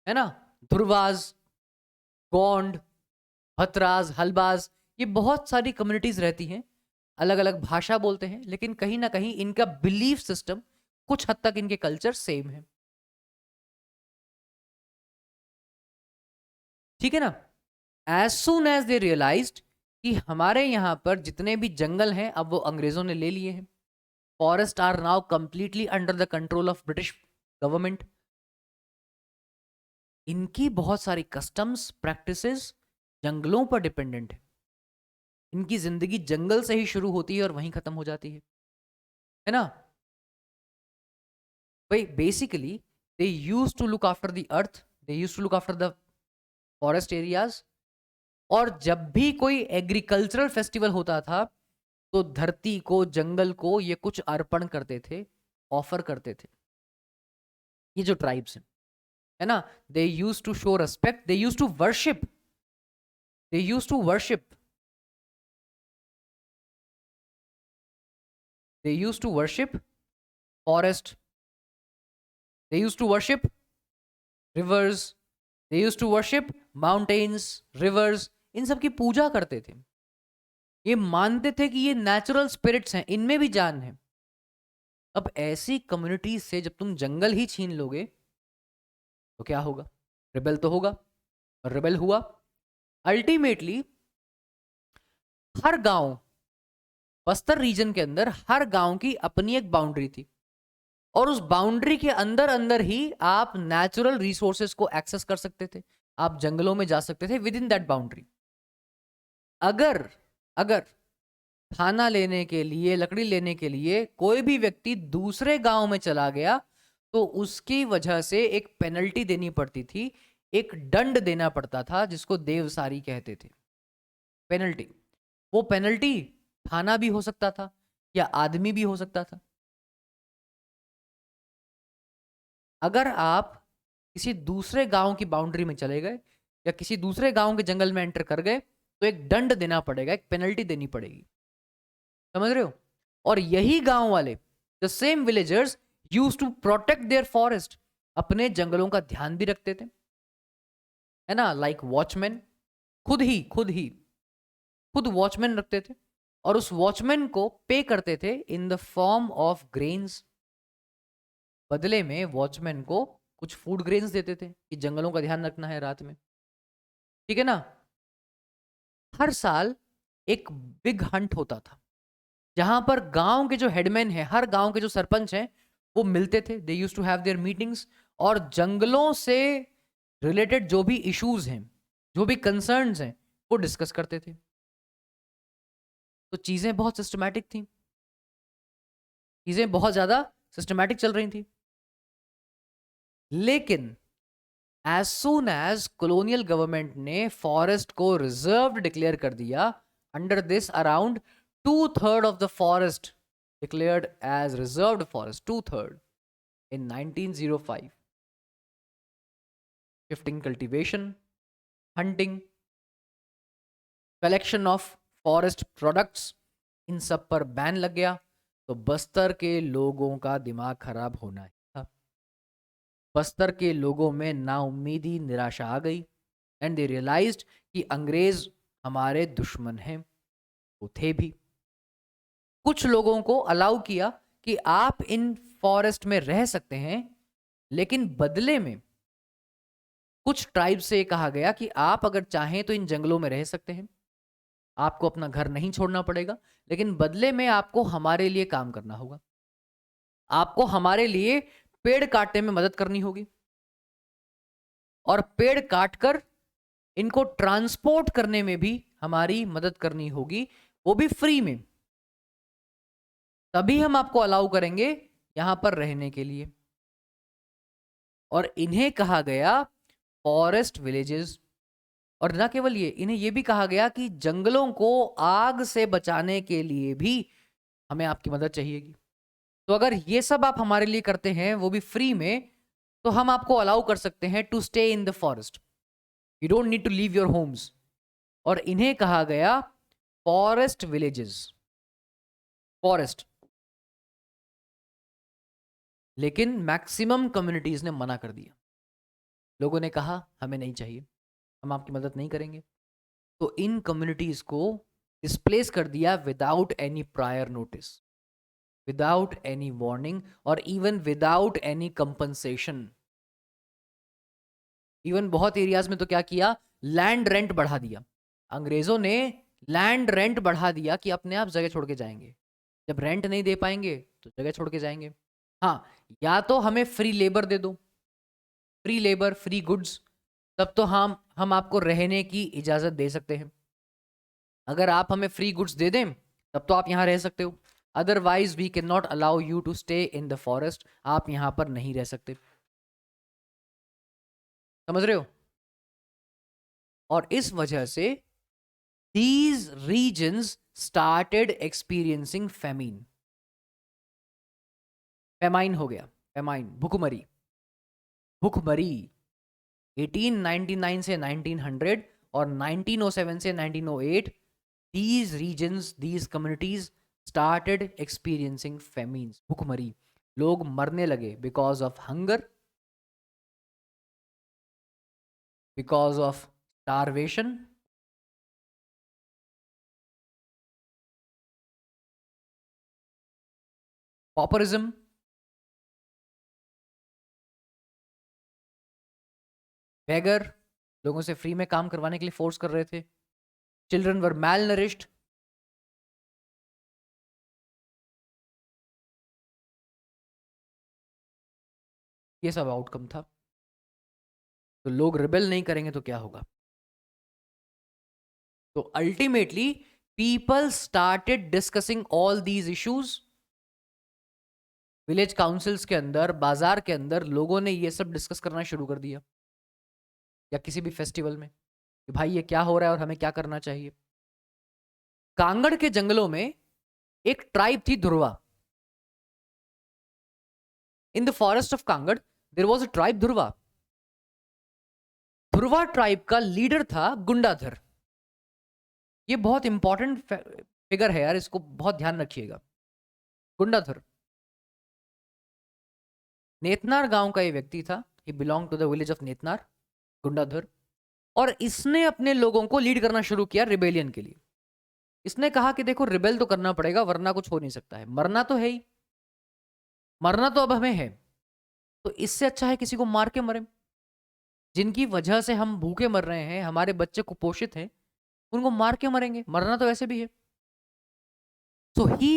है ना, धुरवाज, गोंड, भतराज, हलबाज, ये बहुत सारी कम्युनिटीज रहती हैं, अलग अलग भाषा बोलते हैं, लेकिन कहीं ना कहीं इनका बिलीफ सिस्टम, कुछ हद तक इनके कल्चर सेम है। ठीक है ना। As soon as they realized कि हमारे यहां पर जितने भी जंगल हैं अब वो अंग्रेजों ने ले लिए हैं, forest are now completely under the control of British government, इनकी बहुत सारी कस्टम्स प्रैक्टिसेस जंगलों पर डिपेंडेंट है। इनकी जिंदगी जंगल से ही शुरू होती है और वहीं खत्म हो जाती है ना भाई। Basically they use to look after the earth, they use to look after the forest areas. और जब भी कोई एग्रीकल्चरल फेस्टिवल होता था तो धरती को, जंगल को ये कुछ अर्पण करते थे, ऑफर करते थे। ये जो ट्राइब्स हैं, है ना, they use to show respect, they use to worship, they use to worship, they used to worship forest, they used to worship rivers, they used to worship mountains, rivers, इन सब की पूजा करते थे। ये मानते थे कि ये नेचुरल स्पिरिट्स हैं, इनमें भी जान है। अब ऐसी कम्युनिटी से जब तुम जंगल ही छीन लोगे तो क्या होगा? रिबेल तो होगा, और रिबेल हुआ। अल्टीमेटली हर गांव, बस्तर रीजन के अंदर हर गांव की अपनी एक बाउंड्री थी, और उस बाउंड्री के अंदर अंदर ही आप नेचुरल रिसोर्सेज को एक्सेस कर सकते थे, आप जंगलों में जा सकते थे विद इन दैट बाउंड्री। अगर अगर खाना लेने के लिए, लकड़ी लेने के लिए कोई भी व्यक्ति दूसरे गांव में चला गया तो उसकी वजह से एक पेनल्टी देनी पड़ती थी, एक दंड देना पड़ता था जिसको देवसारी कहते थे, पेनल्टी। वो पेनल्टी खाना भी हो सकता था या आदमी भी हो सकता था। अगर आप किसी दूसरे गांव की बाउंड्री में चले गए या किसी दूसरे गांव के जंगल में एंटर कर गए तो एक दंड देना पड़ेगा, एक पेनल्टी देनी पड़ेगी, समझ रहे हो? और यही गांव वाले, the same villagers use to protect their forest, अपने जंगलों का ध्यान भी रखते थे, है ना, लाइक वॉचमैन, खुद वॉचमैन रखते थे, और उस वॉचमैन को पे करते थे in the form of grains. बदले में वॉचमैन को कुछ फूड ग्रेन्स देते थे कि जंगलों का ध्यान रखना है रात में, ठीक है ना। हर साल एक बिग हंट होता था जहां पर गांव के जो हेडमैन हैं, हर गांव के जो सरपंच हैं, वो मिलते थे, they used to have their meetings, और जंगलों से रिलेटेड जो भी इश्यूज हैं, जो भी कंसर्न्स हैं, वो डिस्कस करते थे। तो चीजें बहुत सिस्टमैटिक थी, चीजें बहुत ज्यादा सिस्टमैटिक चल रही थी। लेकिन as soon as colonial government ने फॉरेस्ट को रिजर्व डिक्लेयर कर दिया, under this around 2/3 of the forest declared as reserved forest, 2/3 in 1905. Shifting cultivation, hunting, collection of forest products, इन सब पर बैन लग गया। तो बस्तर के लोगों का दिमाग खराब होना ही था। बस्तर के लोगों में नाउम्मीदी, निराशा आ गई, एंड दे रियलाइज्ड कि अंग्रेज हमारे दुश्मन हैं, वो थे भी। कुछ लोगों को अलाउ किया कि आप इन फॉरेस्ट में रह सकते हैं, लेकिन बदले में कुछ ट्राइब से कहा गया कि आप अगर चाहें तो इन जंगलों में रह सकते हैं, आपको अपना घर नहीं छोड़ना पड़ेगा, लेकिन बदले में आपको हमारे लिए काम करना होगा, आपको हमारे लिए पेड़ काटने में मदद करनी होगी, और पेड़ काटकर इनको ट्रांसपोर्ट करने में भी हमारी मदद करनी होगी, वो भी फ्री में। तभी हम आपको अलाउ करेंगे यहां पर रहने के लिए। और इन्हें कहा गया फॉरेस्ट विलेजेस। और ना केवल ये, इन्हें ये भी कहा गया कि जंगलों को आग से बचाने के लिए भी हमें आपकी मदद चाहिएगी। तो अगर ये सब आप हमारे लिए करते हैं, वो भी फ्री में, तो हम आपको अलाउ कर सकते हैं to stay in the forest. You don't need to leave your homes. और इन्हें कहा गया फॉरेस्ट विलेजेस। फॉरेस्ट। लेकिन मैक्सिमम कम्युनिटीज ने मना कर दिया। लोगों ने कहा हमें नहीं चाहिए, हम आपकी मदद नहीं करेंगे। तो इन कम्युनिटीज को डिस्प्लेस कर दिया without any prior notice, without any warning, और even without any compensation. Even बहुत एरियाज में तो क्या किया, लैंड रेंट बढ़ा दिया। अंग्रेजों ने लैंड रेंट बढ़ा दिया कि अपने आप जगह छोड़ के जाएंगे। जब रेंट नहीं दे पाएंगे तो जगह छोड़ के जाएंगे। हाँ, या तो हमें फ्री लेबर दे दो, फ्री लेबर, फ्री गुड्स, तब तो हम आपको रहने की इजाजत दे सकते हैं। अगर आप हमें फ्री गुड्स दे दें तब तो आप यहां रह सकते हो, otherwise we can not allow you to stay in the forest. आप यहां पर नहीं रह सकते। समझ रहे हो? और इस वजह से these regions started experiencing famine। Famine हो गया, फेमाइन, भुखमरी। भुखमरी 1899 से 1900 और 1907 से 1908, these regions, these communities started experiencing famines, भुखमरी। लोग मरने लगे because of hunger, because of starvation, pauperism, beggar, लोगों से फ्री में काम करवाने के लिए फोर्स कर रहे थे। Children were malnourished। ये सब आउटकम था। तो लोग रिबेल नहीं करेंगे तो क्या होगा? तो ultimately people started discussing all these issues. Village councils के अंदर, बाजार के अंदर लोगों ने ये सब डिस्कस करना शुरू कर दिया, या किसी भी फेस्टिवल में, कि भाई ये क्या हो रहा है और हमें क्या करना चाहिए। कांगड़ के जंगलों में एक ट्राइब थी, Dhruva. In the forest of Kanger there was a tribe Dhruva. Dhruva tribe का लीडर था गुंडाधर। ये बहुत इंपॉर्टेंट फिगर है यार, इसको बहुत ध्यान रखिएगा। गुंडाधर नेतनार गांव का ये व्यक्ति था। He belong to the village of Netanar, Gundadhur. और इसने अपने लोगों को लीड करना शुरू किया रिबेलियन के लिए। इसने कहा कि देखो, रिबेल तो करना पड़ेगा वरना कुछ हो नहीं सकता है। मरना तो है ही, मरना तो अब हमें है, तो इससे अच्छा है किसी को मार के मरे। जिनकी वजह से हम भूखे मर रहे हैं, हमारे बच्चे कुपोषित हैं, उनको मार के मरेंगे, मरना तो वैसे भी है। सो ही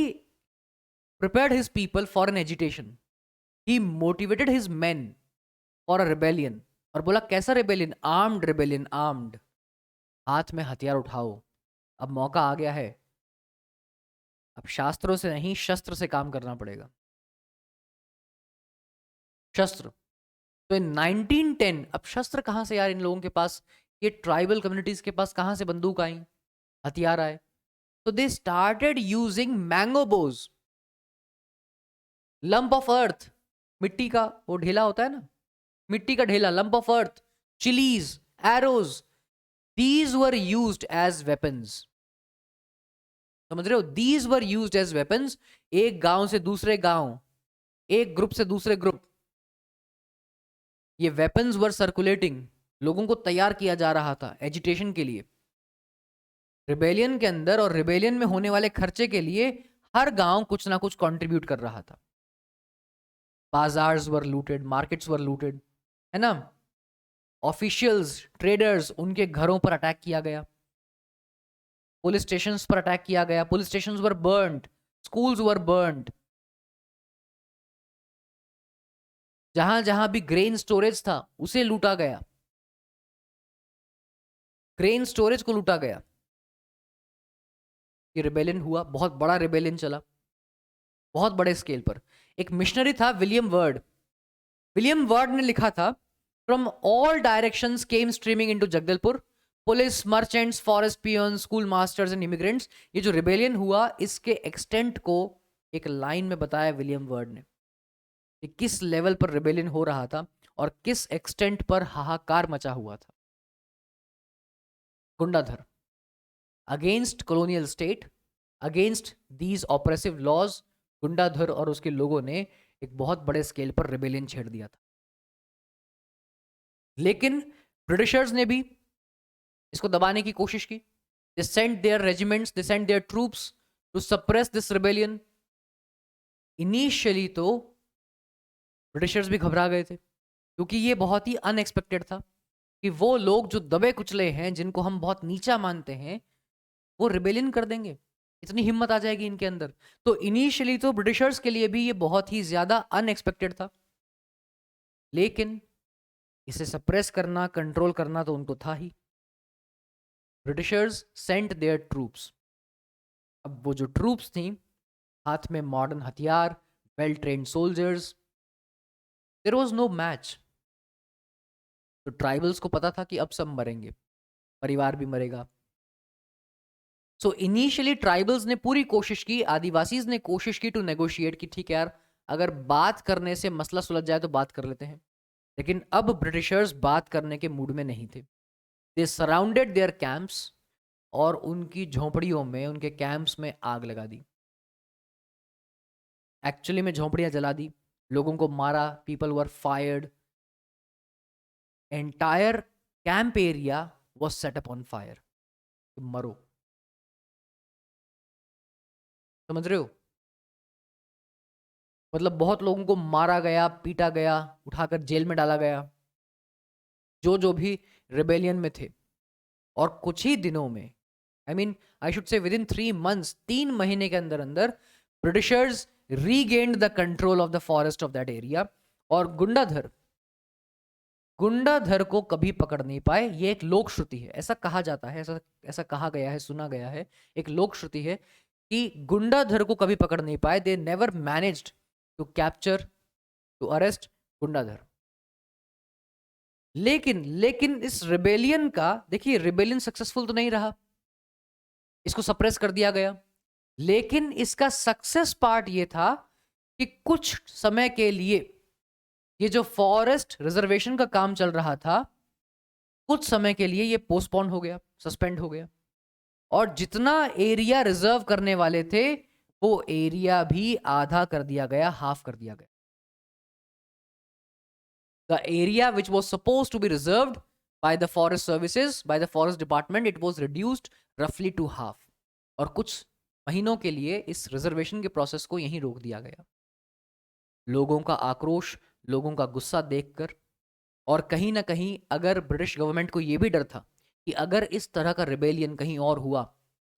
prepared his people for an agitation, he motivated his men for a rebellion। और बोला कैसा रेबेलियन? Armed rebellion, armed. हाथ में हथियार उठाओ, अब मौका आ गया है। अब शास्त्रों से नहीं, शस्त्र से काम करना पड़ेगा। शस्त्र। तो इन 1910, अब शस्त्र कहां से यार इन लोगों के पास, ये ट्राइबल कम्युनिटीज के पास कहां से बंदूक आई, हथियार आए? तो they started using mango Bhoj, lump of अर्थ, मिट्टी का वो ढेला होता है ना, मिट्टी का ढेला, lump of earth, chillies, arrows, these were used as weapons. समझ रहे हो? These were used as weapons. एक गांव से दूसरे गांव, एक ग्रुप से दूसरे ग्रुप, ये वेपन्स वर सर्कुलेटिंग। लोगों को तैयार किया जा रहा था एजिटेशन के लिए, रिबेलियन के अंदर। और रिबेलियन में होने वाले खर्चे के लिए हर गांव कुछ ना कुछ कंट्रीब्यूट कर रहा था। बाजार्स वर लूटेड, मार्केट्स वर लूटेड, है ना। ऑफिशियल्स, ट्रेडर्स, उनके घरों पर अटैक किया गया, पुलिस स्टेशंस पर अटैक किया गया, पुलिस स्टेशंस वर बर्न्ड, स्कूल्स वर बर्न्ड। जहां जहां भी ग्रेन स्टोरेज था उसे लूटा गया, ग्रेन स्टोरेज को लूटा गया। ये रिबेलियन हुआ, बहुत बड़ा रिबेलियन चला। बहुत बड़े स्केल पर। एक मिशनरी था विलियम वर्ड। विलियम वर्ड ने लिखा था, from all directions came streaming into Jagdalpur police, merchants, forest peon, school masters and immigrants. ये जो रिबेलियन हुआ, इसके एक्सटेंट को एक लाइन में बताया विलियम वर्ड ने कि किस लेवल पर रिबेलियन हो रहा था और किस एक्सटेंट पर हाहाकार मचा हुआ था। Gundadhur against colonial state, against these oppressive laws, Gundadhur और उसके लोगों ने एक बहुत बड़े स्केल पर रिबेलियन छेड़ दिया था। लेकिन ब्रिटिशर्स ने भी इसको दबाने की कोशिश की। They sent their regiments, they sent their troops to suppress this rebellion. Initially तो ब्रिटिशर्स भी घबरा गए थे, क्योंकि ये बहुत ही अनएक्सपेक्टेड था कि वो लोग जो दबे कुचले हैं, जिनको हम बहुत नीचा मानते हैं, वो रिबेलियन कर देंगे, इतनी हिम्मत आ जाएगी इनके अंदर। तो इनिशियली तो ब्रिटिशर्स के लिए भी ये बहुत ही ज्यादा अनएक्सपेक्टेड था, लेकिन इसे सप्रेस करना, कंट्रोल करना तो उनको था ही। Britishers sent their troops. अब वो जो ट्रूप्स थी, हाथ में मॉडर्न हथियार, well trained soldiers, there was no match. तो ट्राइबल्स को पता था कि अब सब मरेंगे, परिवार भी मरेगा। सो इनिशियली ट्राइबल्स ने पूरी कोशिश की, आदिवासीज ने कोशिश की टू नेगोशिएट कि ठीक है यार, अगर बात करने से मसला सुलझ जाए तो बात कर लेते हैं। लेकिन अब ब्रिटिशर्स बात करने के मूड में नहीं थे। दे सराउंडेड देयर कैंप्स और उनकी झोंपड़ियों में, उनके कैंप्स में आग लगा दी। एक्चुअली में झोंपड़ियां जला दी, लोगों को मारा, people were fired, entire camp area was set up on fire. मरो, समझ रहे हो? मतलब बहुत लोगों को मारा गया, पीटा गया, उठाकर जेल में डाला गया, जो भी रिबेलियन में थे। और कुछ ही दिनों में, I should say with in 3 months, 3 महीने के अंदर अंदर Britishers regained the control of the forest of that area. और गुंडाधर को कभी पकड़ नहीं पाए। ये एक लोक श्रुति है, ऐसा कहा जाता है, ऐसा कहा गया है, सुना गया है, एक लोक श्रुति है कि गुंडाधर को कभी पकड़ नहीं पाए। They never managed to capture, to arrest Gundadhur. लेकिन इस रिबेलियन का, देखिए रिबेलियन सक्सेसफुल तो नहीं रहा, इसको सप्रेस कर दिया गया। लेकिन इसका सक्सेस पार्ट ये था कि कुछ समय के लिए ये जो फॉरेस्ट रिजर्वेशन का काम चल रहा था, कुछ समय के लिए ये पोस्टपोन हो गया, सस्पेंड हो गया। और जितना एरिया रिजर्व करने वाले थे, वो एरिया भी आधा कर दिया गया, हाफ कर दिया गया। The area which was supposed to be reserved by the forest services, by the forest department, it was reduced roughly to half. और कुछ महीनों के लिए इस रिजर्वेशन के प्रोसेस को यहीं रोक दिया गया। लोगों का आक्रोश, लोगों का गुस्सा देखकर, और कहीं ना कहीं अगर ब्रिटिश गवर्नमेंट को यह भी डर था कि अगर इस तरह का रिबेलियन कहीं और हुआ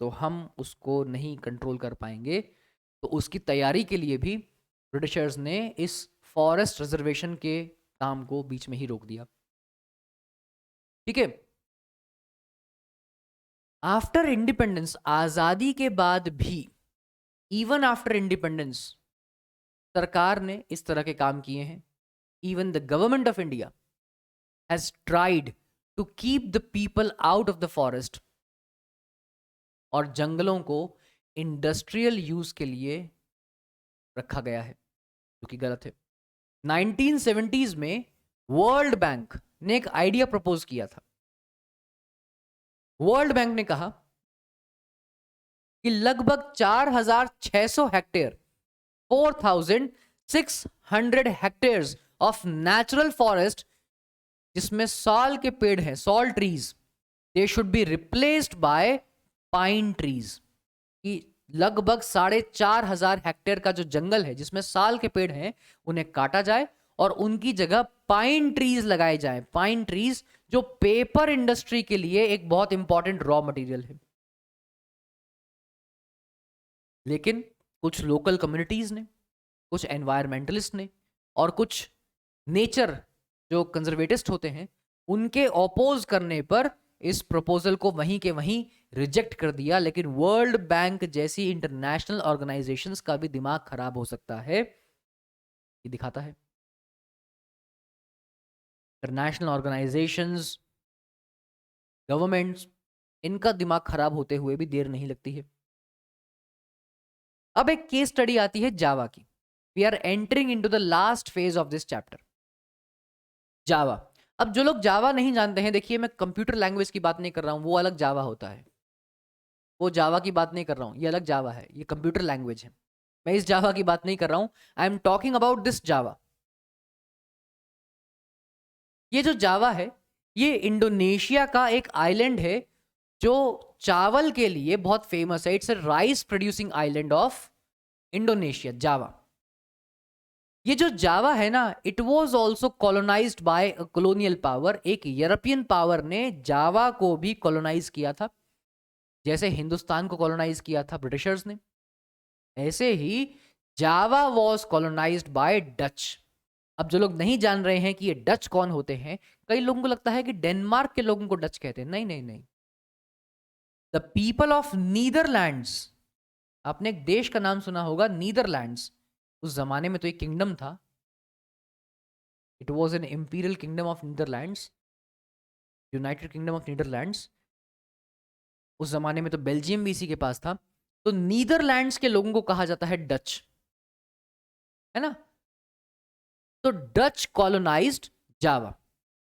तो हम उसको नहीं कंट्रोल कर पाएंगे, तो उसकी तैयारी के लिए भी ब्रिटिशर्स ने इस फॉरेस्ट रिजर्वेशन के काम को बीच में ही रोक दिया। ठीक है। आफ्टर इंडिपेंडेंस, आजादी के बाद भी, इवन आफ्टर इंडिपेंडेंस, सरकार ने इस तरह के काम किए हैं। Even the government of India has tried to keep the people out of the forest, और जंगलों को इंडस्ट्रियल यूज के लिए रखा गया है, जो कि गलत है। 1970s में वर्ल्ड बैंक ने एक आइडिया प्रपोज किया था। वर्ल्ड बैंक ने कहा कि लगभग 4600 hectare, 4600 hectares of natural forest, जिसमें साल के पेड़ हैं, sal trees, they should be replaced by pine trees. कि लगभग 4500 हेक्टेयर का जो जंगल है, जिसमें साल के पेड़ हैं, उन्हें काटा जाए और उनकी जगह पाइन ट्रीज लगाए जाए। पाइन ट्रीज जो पेपर इंडस्ट्री के लिए एक बहुत इंपॉर्टेंट रॉ मटेरियल है। लेकिन कुछ लोकल कम्युनिटीज ने, कुछ एनवायरमेंटलिस्ट ने, और कुछ नेचर जो कंजर्वेटिस्ट होते हैं, उनके ऑपोज करने पर इस प्रपोजल को वहीं के वहीं रिजेक्ट कर दिया। लेकिन वर्ल्ड बैंक जैसी इंटरनेशनल ऑर्गेनाइजेशंस का भी दिमाग खराब हो सकता है, ये दिखाता है। इंटरनेशनल ऑर्गेनाइजेशंस, गवर्नमेंट्स, इनका दिमाग खराब होते हुए भी देर नहीं लगती है। अब एक केस स्टडी आती है जावा की। We are entering into the last phase of this chapter, Java. अब जो लोग जावा नहीं जानते हैं, देखिए मैं कंप्यूटर लैंग्वेज की बात नहीं कर रहा हूं, वो अलग जावा होता है। वो जावा की बात नहीं कर रहा हूं, ये अलग जावा है, ये कंप्यूटर लैंग्वेज है। मैं इस जावा की बात नहीं कर रहा हूं, I am talking about this Java. ये जो जावा है, ये इंडोनेशिया का एक आइलैंड है जो चावल के लिए बहुत फेमस है। It's a rice producing island of Indonesia, Java. ये जो जावा है ना, it was also colonised by a colonial power. एक यूरोपियन पावर ने जावा को भी कॉलोनाइज किया था। जैसे हिंदुस्तान को कॉलोनाइज किया था ब्रिटिशर्स ने, ऐसे ही जावा वॉज कॉलोनाइज्ड बाय डच। अब जो लोग नहीं जान रहे हैं कि ये डच कौन होते हैं, कई लोगों को लगता है कि डेनमार्क के लोगों को डच कहते हैं। नहीं नहीं नहीं, द पीपल ऑफ नीदरलैंड्स। आपने एक देश का नाम सुना होगा, नीदरलैंड्स। उस जमाने में तो एक किंगडम था, it was an imperial kingdom of Netherlands, United kingdom of Netherlands. उस जमाने में तो बेल्जियम भी इसी के पास था। तो नीदरलैंड्स के लोगों को कहा जाता है डच, है ना। तो डच कॉलोनाइज्ड जावा।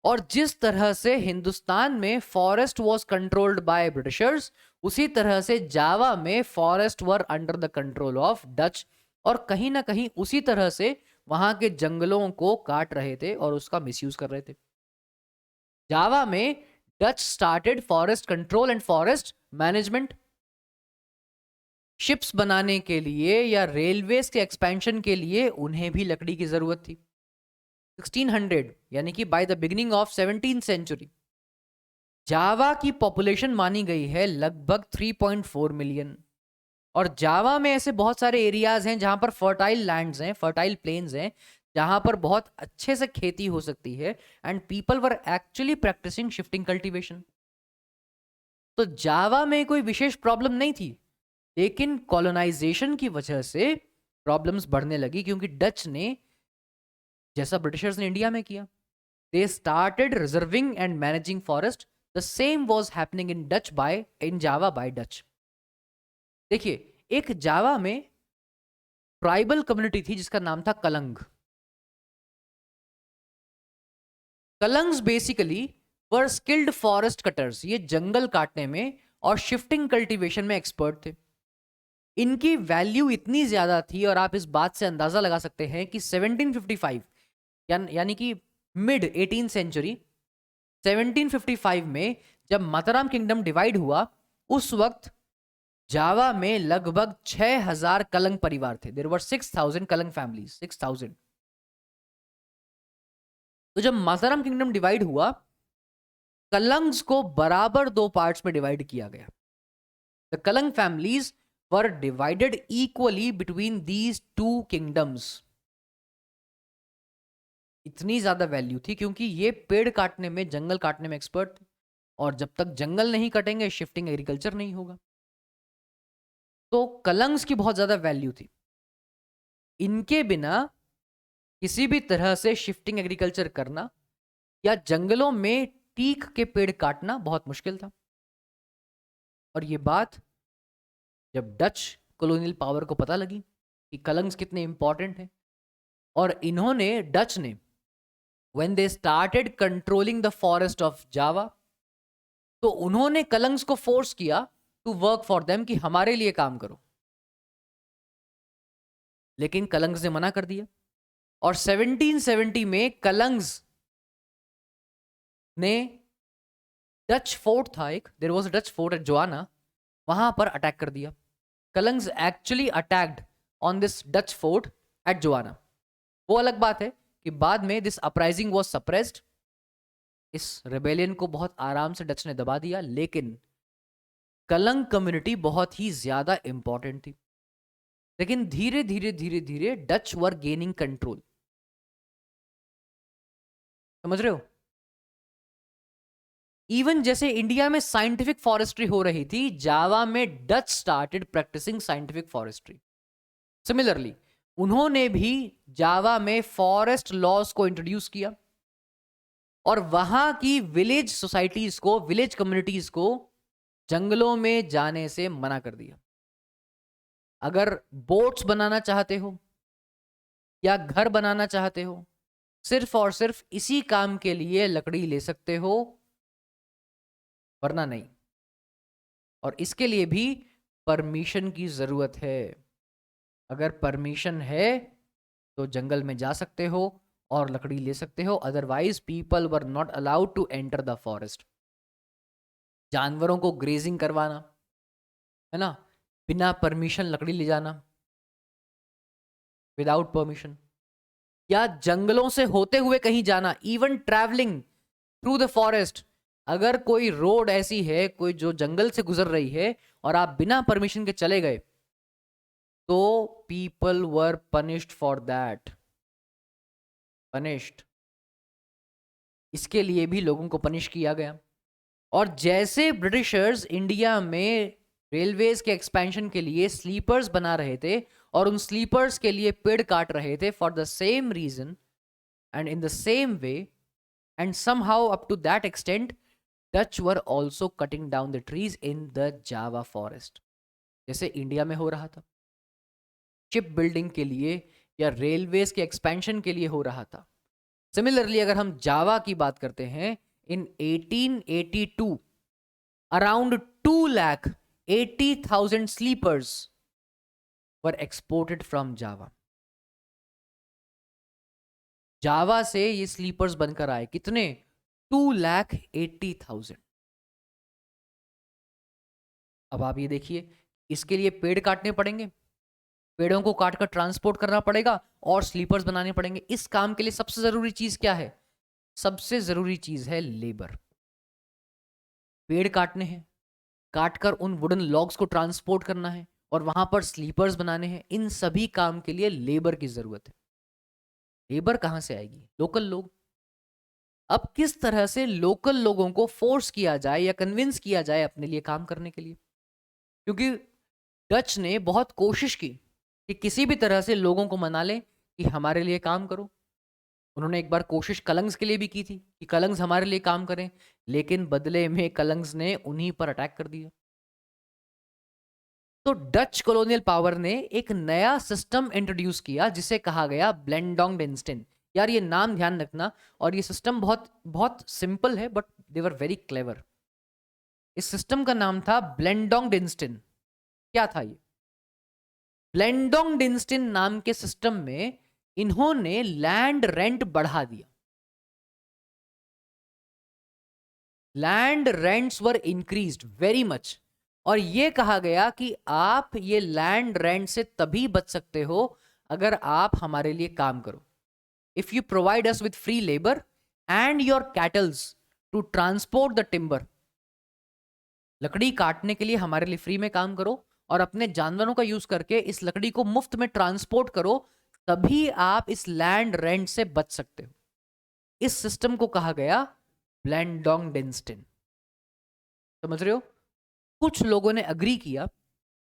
और जिस तरह से हिंदुस्तान में forest was controlled by Britishers, उसी तरह से जावा में forest were under the control of Dutch. और कहीं ना कहीं उसी तरह से वहां के जंगलों को काट रहे थे और उसका मिसयूज कर रहे थे। जावा में Dutch started forest control and forest management. Ships बनाने के लिए या रेलवेज के एक्सपेंशन के लिए उन्हें भी लकड़ी की जरूरत थी। 1600 यानी कि by the beginning of 17th century, Java की पॉपुलेशन मानी गई है लगभग 3.4 मिलियन। और जावा में ऐसे बहुत सारे एरियाज हैं जहां पर फर्टाइल लैंड्स हैं, फर्टाइल प्लेन्स हैं, जहां पर बहुत अच्छे से खेती हो सकती है। And people were actually practicing shifting cultivation. तो जावा में कोई विशेष प्रॉब्लम नहीं थी, लेकिन कॉलोनाइजेशन की वजह से प्रॉब्लम्स बढ़ने लगी, क्योंकि डच ने, जैसा ब्रिटिशर्स ने इंडिया में किया, they started reserving and managing forest. The same was happening in Java by Dutch. देखिए, एक जावा में ट्राइबल कम्युनिटी थी जिसका नाम था कलंग। कलंग्स बेसिकली वर स्किल्ड फॉरेस्ट कटर्स। ये जंगल काटने में और शिफ्टिंग कल्टीवेशन में एक्सपर्ट थे। इनकी वैल्यू इतनी ज्यादा थी, और आप इस बात से अंदाजा लगा सकते हैं कि 1755 यानी कि मिड 18th सेंचुरी, 1755 में जब मताराम किंगडम डिवाइड हुआ, उस वक्त जावा में लगभग 6000 कलंग परिवार थे। There were 6000 Kalang families, 6000। तो जब मताराम किंगडम डिवाइड हुआ, कलंग्स को बराबर दो पार्ट्स में डिवाइड किया गया। The कलंग families were divided equally between these two kingdoms. इतनी ज्यादा वैल्यू थी क्योंकि ये पेड़ काटने में, जंगल काटने में एक्सपर्ट थे, और जब तक जंगल नहीं कटेंगे शिफ्टिंग एग्रीकल्चर नहीं होगा। तो कलंग्स की बहुत ज्यादा वैल्यू थी। इनके बिना किसी भी तरह से शिफ्टिंग एग्रीकल्चर करना या जंगलों में टीक के पेड़ काटना बहुत मुश्किल था। और ये बात जब डच कॉलोनियल पावर को पता लगी कि कलंग्स कितने इंपॉर्टेंट हैं, और इन्होंने, डच ने, when they started controlling the forest of Java, तो उन्होंने कलंग्स को फोर्स किया टू वर्क फॉर देम, कि हमारे लिए काम करो। लेकिन कलंग्स ने मना कर दिया, और 1770 में कलंग्स ने डच फोर्ट था एक, there was a Dutch fort at Joana, वहां पर अटैक कर दिया। Kalangs actually attacked on this Dutch fort at Joana. वो अलग बात है कि बाद में दिस अपराइजिंग वाज सप्रेस्ड। इस रेबेलियन को बहुत आराम से डच ने दबा दिया, लेकिन कलंग कम्युनिटी बहुत ही ज्यादा इंपॉर्टेंट थी। लेकिन धीरे धीरे धीरे धीरे डच वर गेनिंग कंट्रोल। समझ रहे हो? इवन जैसे इंडिया में साइंटिफिक फॉरेस्ट्री हो रही थी, जावा में Dutch started practicing scientific forestry. Similarly उन्होंने भी जावा में फॉरेस्ट लॉज को इंट्रोड्यूस किया और वहां की विलेज सोसाइटीज को, विलेज कम्युनिटीज को जंगलों में जाने से मना कर दिया। अगर बोट्स बनाना चाहते हो या घर बनाना चाहते हो, सिर्फ और सिर्फ इसी काम के लिए लकड़ी ले सकते हो, वरना नहीं। और इसके लिए भी परमिशन की जरूरत है। अगर परमिशन है तो जंगल में जा सकते हो और लकड़ी ले सकते हो, otherwise people were not allowed to enter the forest. जानवरों को ग्रेजिंग करवाना, है ना, बिना परमिशन लकड़ी ले जाना, विदाउट परमिशन, या जंगलों से होते हुए कहीं जाना, even travelling through the forest. अगर कोई रोड ऐसी है, कोई जो जंगल से गुजर रही है और आप बिना परमिशन के चले गए, तो people were punished for that, punished. इसके लिए भी लोगों को पनिश किया गया। और जैसे ब्रिटिशर्स इंडिया में रेलवेज के एक्सपेंशन के लिए स्लीपर्स बना रहे थे और उन स्लीपर्स के लिए पेड़ काट रहे थे, for the same reason and in the same way and somehow up to that extent, Dutch were also cutting down the trees in the Java forest, जैसे इंडिया में हो रहा था, शिप बिल्डिंग के लिए या रेलवेज के एक्सपेंशन के लिए हो रहा था। सिमिलरली अगर हम जावा की बात करते हैं, in 1882 around 2,80,000 sleepers were exported from Java. जावा से ये स्लीपर्स बनकर आए, कितने? 2,80,000। अब आप ये देखिए, इसके लिए पेड़ काटने पड़ेंगे, पेड़ों को काटकर ट्रांसपोर्ट करना पड़ेगा और स्लीपर्स बनाने पड़ेंगे। इस काम के लिए सबसे जरूरी चीज क्या है? सबसे जरूरी चीज है लेबर। पेड़ काटने हैं, काटकर उन वुडन लॉग्स को ट्रांसपोर्ट करना है और वहां पर स्लीपर्स बनाने हैं। इन सभी काम के लिए लेबर की जरूरत है। लेबर कहां से आएगी? लोकल लोग। अब किस तरह से लोकल लोगों को फोर्स किया जाए या कन्विंस किया जाए अपने लिए काम करने के लिए? क्योंकि डच ने बहुत कोशिश की कि किसी भी तरह से लोगों को मना लें कि हमारे लिए काम करो। उन्होंने एक बार कोशिश कलंग्स के लिए भी की थी कि कलंग्स हमारे लिए काम करें, लेकिन बदले में कलंग्स ने उन्हीं पर अटैक कर दिया। तो डच कॉलोनियल पावर ने एक नया सिस्टम इंट्रोड्यूस किया जिसे कहा गया ब्लेंडोंगडेंस्टीन। यार ये नाम ध्यान रखना, और ये सिस्टम बहुत बहुत सिंपल है, but they were very clever. इस सिस्टम का नाम था ब्लेंडोंगडेंस्टीन। क्या था ये? ब्लेंडोंगडेंस्टीन नाम के सिस्टम में इन्होंने लैंड रेंट बढ़ा दिया। लैंड रेंट्स वर इंक्रीज्ड वेरी मच, और ये कहा गया कि आप ये लैंड रेंट से तभी बच सकते हो अगर आप हमारे लिए काम करो। If you provide us with free labour and your cattles to transport the timber, लकड़ी काटने के लिए हमारे लिए फ्री में काम करो और अपने जानवरों का यूज करके इस लकड़ी को मुफ्त में ट्रांसपोर्ट करो, तभी आप इस लैंड रेंट से बच सकते हो। इस सिस्टम को कहा गया ब्लेंडोंगडेंस्टीन। समझ रहे हो? कुछ लोगों ने अग्री किया,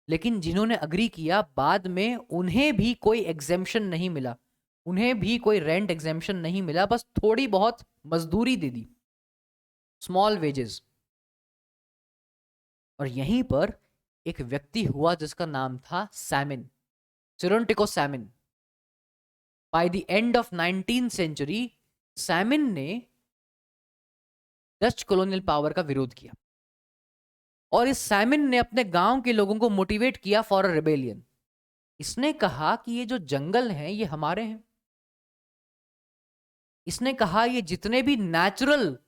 लेकिन जिन्होंने अग्री किया बाद में उन्हें भी कोई एग्जेम्पशन नहीं मिला, उन्हें भी कोई रेंट एग्जेम्पशन नहीं मिला, बस थोड़ी बहुत मजदूरी दे दी, स्मॉल वेजेस। और यहीं पर एक व्यक्ति हुआ जिसका नाम था Samin, Surontiko Samin. By the end of 19th century Samin ने डच कॉलोनियल पावर का विरोध किया, और इस सैमिन ने अपने गांव के लोगों को मोटिवेट किया फॉर अ रिबेलियन। इसने कहा कि ये जो जंगल हैं ये हमारे हैं। इसने कहा ये जितने भी नेचुरल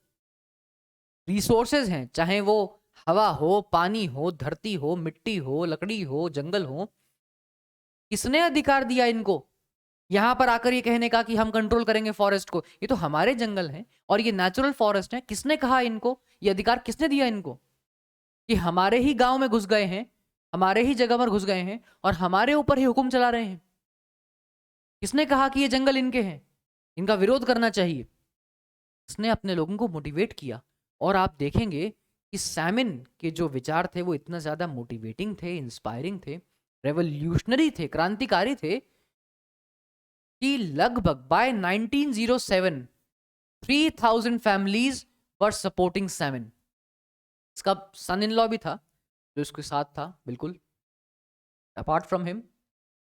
रिसोर्सेज हैं, चाहे वो हवा हो, पानी हो, धरती हो, मिट्टी हो, लकड़ी हो, जंगल हो, किसने अधिकार दिया इनको यहां पर आकर ये कहने का कि हम कंट्रोल करेंगे फॉरेस्ट को? ये तो हमारे जंगल हैं और ये नेचुरल फॉरेस्ट है। किसने कहा इनको? ये अधिकार किसने दिया इनको कि हमारे ही गांव में घुस गए हैं, हमारे ही जगह पर घुस गए हैं और हमारे ऊपर ही हुक्म चला रहे हैं? किसने कहा कि ये जंगल इनके हैं, इनका विरोध करना चाहिए? इसने अपने लोगों को मोटिवेट किया और आप देखेंगे कि सैमन के जो विचार थे वो इतना ज़्यादा मोटिवेटिंग थे, इंस्पायरिंग थे, रेवोल्यूशनरी थे, क्रांतिकारी थे कि लगभग by 1907 3000 families were supporting Samin. इसका सन इन लॉ भी था जो इसके साथ था, बिल्कुल अपार्ट फ्रॉम हिम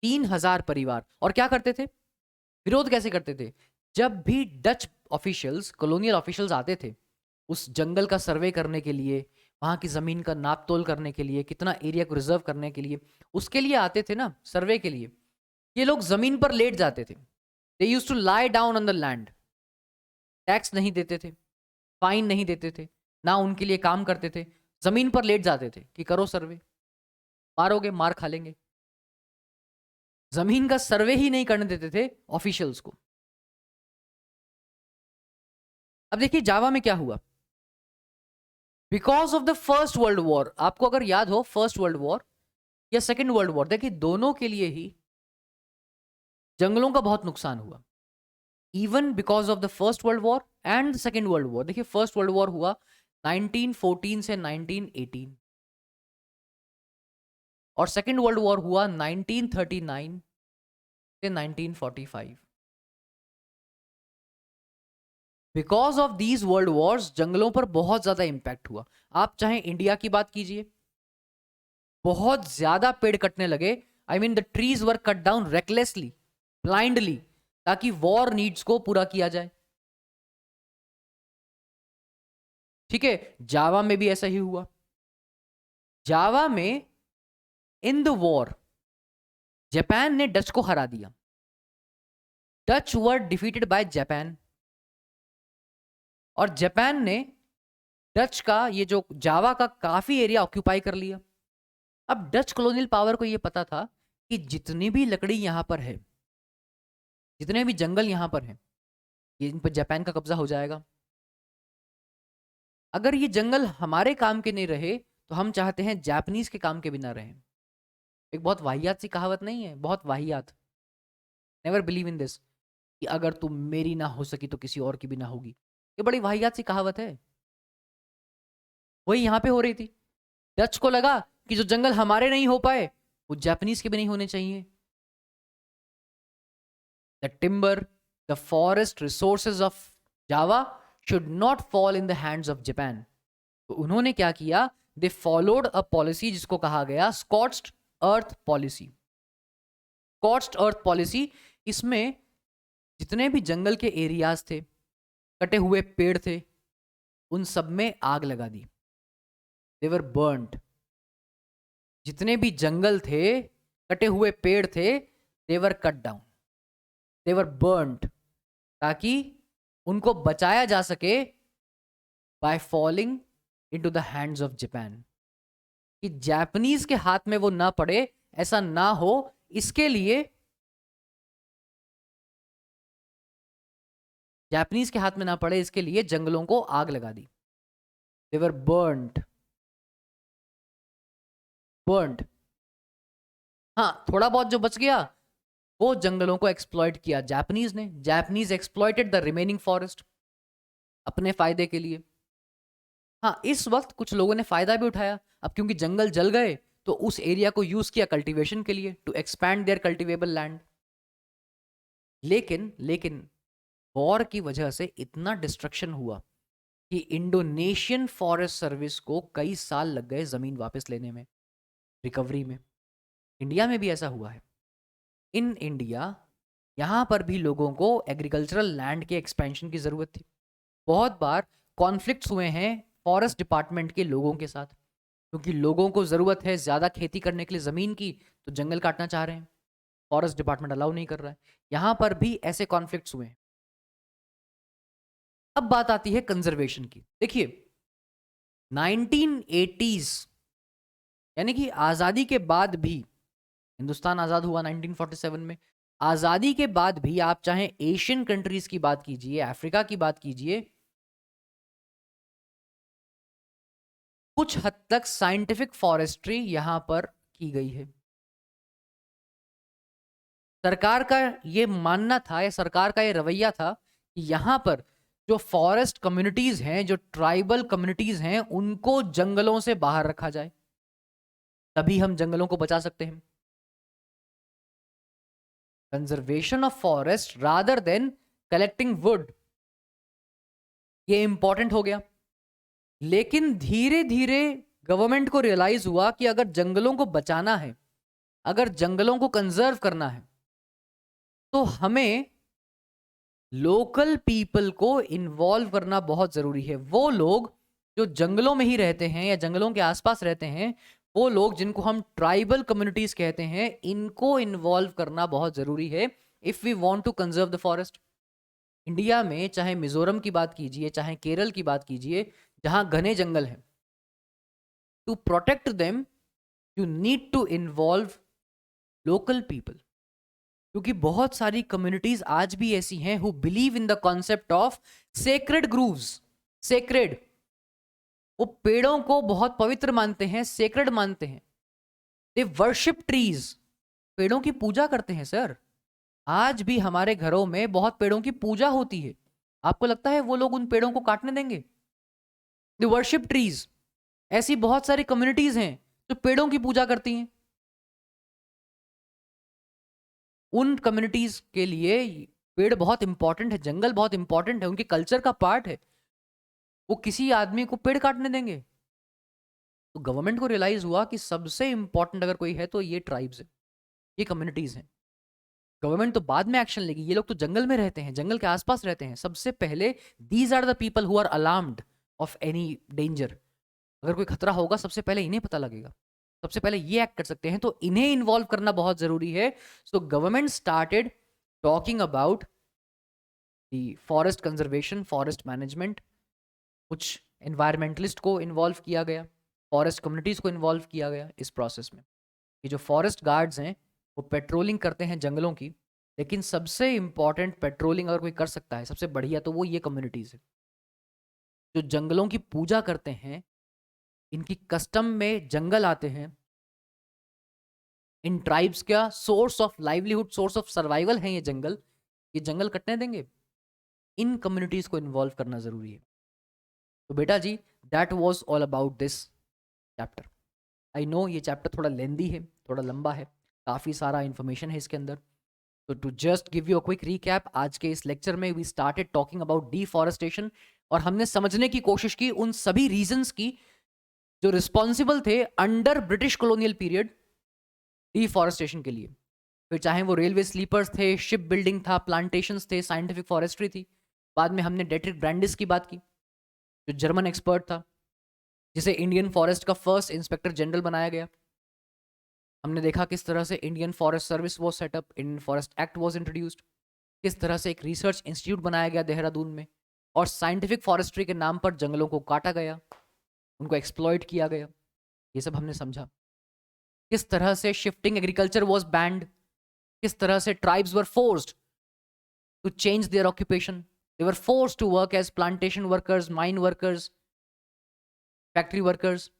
3000 परिवार। और क्या करते थे, विरोध कैसे करते थे? जब भी डच ऑफिशियल्स, कॉलोनियल ऑफिशियल्स आते थे उस जंगल का सर्वे करने के लिए, वहां की जमीन का नाप तोल करने के लिए, कितना एरिया को रिजर्व करने के लिए, उसके लिए आते थे ना, सर्वे के लिए, ये लोग जमीन पर लेट जाते थे। They used to lie down on the land. Tax नहीं देते थे, फाइन नहीं देते थे, ना उनके लिए काम करते थे, जमीन पर लेट जाते थे कि करो सर्वे, मारोगे मार खा लेंगे। जमीन का सर्वे ही नहीं करने देते थे ऑफिशियल्स को। अब देखिए जावा में क्या हुआ। Because of the first world war, आपको अगर याद हो फर्स्ट वर्ल्ड वॉर या सेकेंड वर्ल्ड वॉर, देखिए दोनों के लिए ही जंगलों का बहुत नुकसान हुआ। Even because of the first world war and the second world war. देखिए फर्स्ट वर्ल्ड वॉर हुआ 1914 से 1918 और सेकेंड वर्ल्ड वॉर हुआ 1939 से 1945। Because of these world Wars जंगलों पर बहुत ज्यादा इंपैक्ट हुआ। आप चाहे इंडिया की बात कीजिए, बहुत ज्यादा पेड़ कटने लगे। I mean the trees were cut down recklessly, blindly, ताकि वॉर नीड्स को पूरा किया जाए। ठीक है, जावा में भी ऐसा ही हुआ। जावा में इन द वॉर जापान ने डच को हरा दिया। Dutch were defeated by Japan और जापान ने डच का ये जो जावा का काफी एरिया ऑक्यूपाई कर लिया। अब डच कॉलोनियल पावर को यह पता था कि जितनी भी लकड़ी यहां पर है, जितने भी जंगल यहां पर हैं, ये इन पर जापान का कब्जा हो जाएगा। अगर ये जंगल हमारे काम के नहीं रहे तो हम चाहते हैं जापानीज के काम के भी ना रहे। एक बहुत वाहियात सी कहावत नहीं है, बहुत वाहियात, नेवर बिलीव इन दिस, कि अगर तुम मेरी ना हो सकी तो किसी और की भी ना होगी। ये बड़ी वाहियात सी कहावत है। वही यहां पे हो रही थी। डच को लगा कि जो जंगल हमारे नहीं हो पाए वो जापानीज के भी नहीं होने चाहिए। The timber, the forest resources of Java should not fall in the hands of Japan. तो उन्होंने क्या किया, दे फॉलोड अ पॉलिसी जिसको कहा गया स्कॉट्स्ड अर्थ पॉलिसी। स्कॉट्स्ड अर्थ पॉलिसी, इसमें जितने भी जंगल के एरियाज थे, कटे हुए पेड़ थे, उन सब में आग लगा दी। दे वर बर्न्ड। जितने भी जंगल थे, कटे हुए पेड़ थे, they were cut down, they were burned, ताकि उनको बचाया जा सके by falling into the hands of Japan, कि जापानीज के हाथ में वो ना पड़े, ऐसा ना हो, इसके लिए जापानीज के हाथ में ना पड़े, इसके लिए जंगलों को आग लगा दी। दे वर बर्न्ड, बर्न्ड। हाँ, थोड़ा बहुत जो बच गया वो जंगलों को एक्सप्लॉइट किया जापानीज ने। Japanese exploited the remaining forest अपने फायदे के लिए। हाँ, इस वक्त कुछ लोगों ने फायदा भी उठाया। अब क्योंकि जंगल जल गए तो उस एरिया को यूज किया कल्टीवेशन के लिए, to expand their cultivable land. लेकिन वॉर की वजह से इतना डिस्ट्रक्शन हुआ कि इंडोनेशियन फॉरेस्ट सर्विस को कई साल लग गए जमीन वापस लेने में, रिकवरी में। इंडिया में भी ऐसा हुआ है। इन इंडिया यहां पर भी लोगों को एग्रीकल्चरल लैंड के एक्सपेंशन की जरूरत थी। बहुत बार कॉन्फ्लिक्ट्स हुए हैं फॉरेस्ट डिपार्टमेंट के लोगों के साथ, क्योंकि लोगों को जरूरत है ज्यादा खेती करने के लिए जमीन की, तो जंगल काटना चाह रहे हैं, फॉरेस्ट डिपार्टमेंट अलाउ नहीं कर रहा है। यहां पर भी ऐसे कॉन्फ्लिक्ट्स हुए हैं। अब बात आती है कंजर्वेशन की। देखिए 1980s, यानी कि आजादी के बाद भी, हिंदुस्तान आजाद हुआ 1947 में, आजादी के बाद भी आप चाहे एशियन कंट्रीज की बात कीजिए, अफ्रीका की बात कीजिए, कुछ हद तक साइंटिफिक फॉरेस्ट्री यहां पर की गई है। सरकार का यह मानना था या सरकार का यह रवैया था कि यहां पर जो फॉरेस्ट कम्युनिटीज हैं, जो ट्राइबल कम्युनिटीज हैं, उनको जंगलों से बाहर रखा जाए, तभी हम जंगलों को बचा सकते हैं। Conservation of forest rather than collecting would, ये इंपॉर्टेंट हो गया। लेकिन धीरे धीरे गवर्नमेंट को रियलाइज हुआ कि अगर जंगलों को बचाना है, अगर जंगलों को कंजर्व करना है, तो हमें लोकल पीपल को इन्वॉल्व करना बहुत जरूरी है। वो लोग जो जंगलों में ही रहते हैं या जंगलों के आसपास रहते हैं, वो लोग जिनको हम ट्राइबल कम्युनिटीज कहते हैं, इनको इन्वॉल्व करना बहुत जरूरी है if we want to conserve the forest. India में चाहे मिजोरम की बात कीजिए, चाहे केरल की बात कीजिए, जहां घने जंगल हैं, to protect them you need to involve local people. क्योंकि बहुत सारी कम्युनिटीज आज भी ऐसी हैं who believe in the concept of sacred groves. Sacred, वो पेड़ों को बहुत पवित्र मानते हैं, सेक्रेड मानते हैं। दे वर्शिप ट्रीज, पेड़ों की पूजा करते हैं सर। आज भी हमारे घरों में बहुत पेड़ों की पूजा होती है। आपको लगता है वो लोग उन पेड़ों को काटने देंगे? They worship trees. ऐसी बहुत सारी कम्युनिटीज हैं जो पेड़ों की पूजा करती हैं। उन कम्युनिटीज के लिए पेड़ बहुत इंपॉर्टेंट है, जंगल बहुत इंपॉर्टेंट है, उनके कल्चर का पार्ट है। वो किसी आदमी को पेड़ काटने देंगे? तो गवर्नमेंट को रियलाइज हुआ कि सबसे इंपॉर्टेंट अगर कोई है तो ये ट्राइब्स है, ये कम्युनिटीज हैं। गवर्नमेंट तो बाद में एक्शन लेगी, ये लोग तो जंगल में रहते हैं, जंगल के आसपास रहते हैं। सबसे पहले these are the people who are alarmed of any danger. अगर कोई खतरा होगा सबसे पहले इन्हें पता लगेगा, सबसे पहले ये एक्ट कर सकते हैं, तो इन्हें इन्वॉल्व करना बहुत जरूरी है। So government started talking about the forest conservation, forest management. कुछ एनवायरमेंटलिस्ट को इन्वॉल्व किया गया, फॉरेस्ट कम्युनिटीज को इन्वॉल्व किया गया इस प्रोसेस में। ये जो फॉरेस्ट गार्ड्स हैं वो पेट्रोलिंग करते हैं जंगलों की, लेकिन सबसे इंपॉर्टेंट पेट्रोलिंग अगर कोई कर सकता है सबसे बढ़िया, तो वो ये कम्युनिटीज है जो जंगलों की पूजा करते हैं। इनकी कस्टम में जंगल आते हैं, इन ट्राइब्स का source of livelihood, source of survival है ये जंगल। ये जंगल कटने देंगे? इन कम्युनिटीज को इन्वॉल्व करना जरूरी है। तो बेटा जी, that was all about this chapter. I know ये चैप्टर थोड़ा लेंदी है, थोड़ा लंबा है, काफ़ी सारा इंफॉर्मेशन है इसके अंदर। तो to just give you a quick recap, आज के इस लेक्चर में we started talking about deforestation, और हमने समझने की कोशिश की उन सभी रीजंस की जो रिस्पॉन्सिबल थे under British colonial period deforestation के लिए। फिर चाहे वो रेलवे स्लीपर्स थे, शिप बिल्डिंग था, प्लांटेशंस थे, साइंटिफिक फॉरेस्ट्री थी। बाद में हमने डेट्रिक ब्रांडिस की बात की, जो जर्मन एक्सपर्ट था, जिसे इंडियन फॉरेस्ट का फर्स्ट इंस्पेक्टर जनरल बनाया गया। हमने देखा किस तरह से Indian forest service was setup, Indian forest act was introduced, किस तरह से एक रिसर्च इंस्टीट्यूट बनाया गया देहरादून में, और साइंटिफिक फॉरेस्ट्री के नाम पर जंगलों को काटा गया, उनको एक्सप्लॉइट किया गया। ये सब हमने समझा। किस तरह से शिफ्टिंग एग्रीकल्चर वॉज बैंड, किस तरह से tribes were forced to change their occupation, they were forced to work as plantation workers, mine workers, factory workers.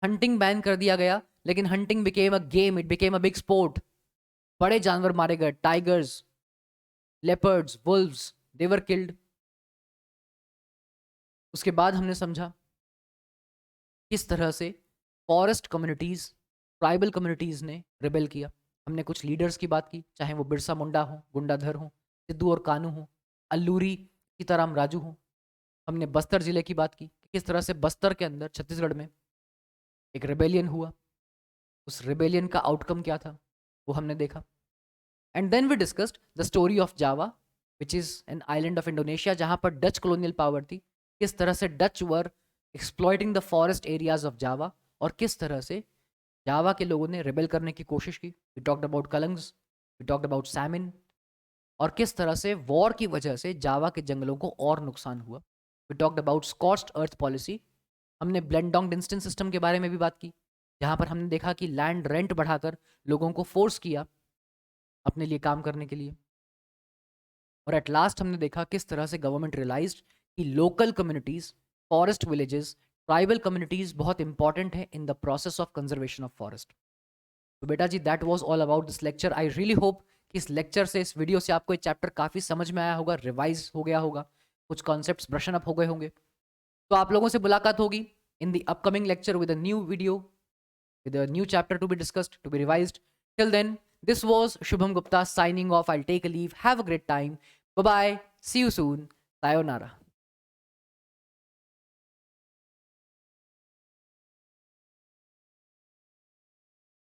Hunting ban कर दिया गया, लेकिन hunting became a game, it became a big sport. बड़े जानवर मारे गए, tigers, leopards, wolves, they were killed. उसके बाद हमने समझा किस तरह से फॉरेस्ट कम्युनिटीज, ट्राइबल कम्युनिटीज ने रिबेल किया। हमने कुछ लीडर्स की बात की, चाहे वो बिरसा मुंडा हो, गुंडाधर हो, सिद्धू और कानू हो, अल्लूरी, सीताराम राजू हो। हमने बस्तर जिले की बात की, किस तरह से बस्तर के अंदर छत्तीसगढ़ में एक रिबेलियन हुआ, उस रिबेलियन का आउटकम क्या था वो हमने देखा। And then we discussed the story of Java, which is an island of Indonesia, जहां पर डच कॉलोनियल पावर थी। किस तरह से Dutch were exploiting the forest areas of Java, और किस तरह से जावा के लोगों ने रिबेल करने की कोशिश की। We talked about Kalangs, we talked about Samin, और किस तरह से वॉर की वजह से जावा के जंगलों को और नुकसान हुआ। We talked about scorched earth policy. हमने ब्लेंडोंग डिस्टेंस सिस्टम के बारे में भी बात की, जहां पर हमने देखा कि लैंड रेंट बढ़ाकर लोगों को फोर्स किया अपने लिए काम करने के लिए। और एट लास्ट हमने देखा किस तरह से गवर्नमेंट रियलाइज्ड कि local communities, forest villages, tribal communities बहुत इंपॉर्टेंट है in the process of conservation of forest. तो बेटा जी, that was all about this lecture. I really hope कि इस लेक्चर से, इस वीडियो से आपको ये चैप्टर काफ़ी समझ में आया होगा, रिवाइज हो गया होगा, कुछ कॉन्सेप्ट्स ब्रशन अप हो गए होंगे। तो आप लोगों से मुलाकात होगी in the upcoming lecture with a new video, with a new chapter to be discussed, to be revised. Till then, this was Shubham Gupta signing off. I'll take a leave. Have a great time. Bye bye. See you soon. Sayonara.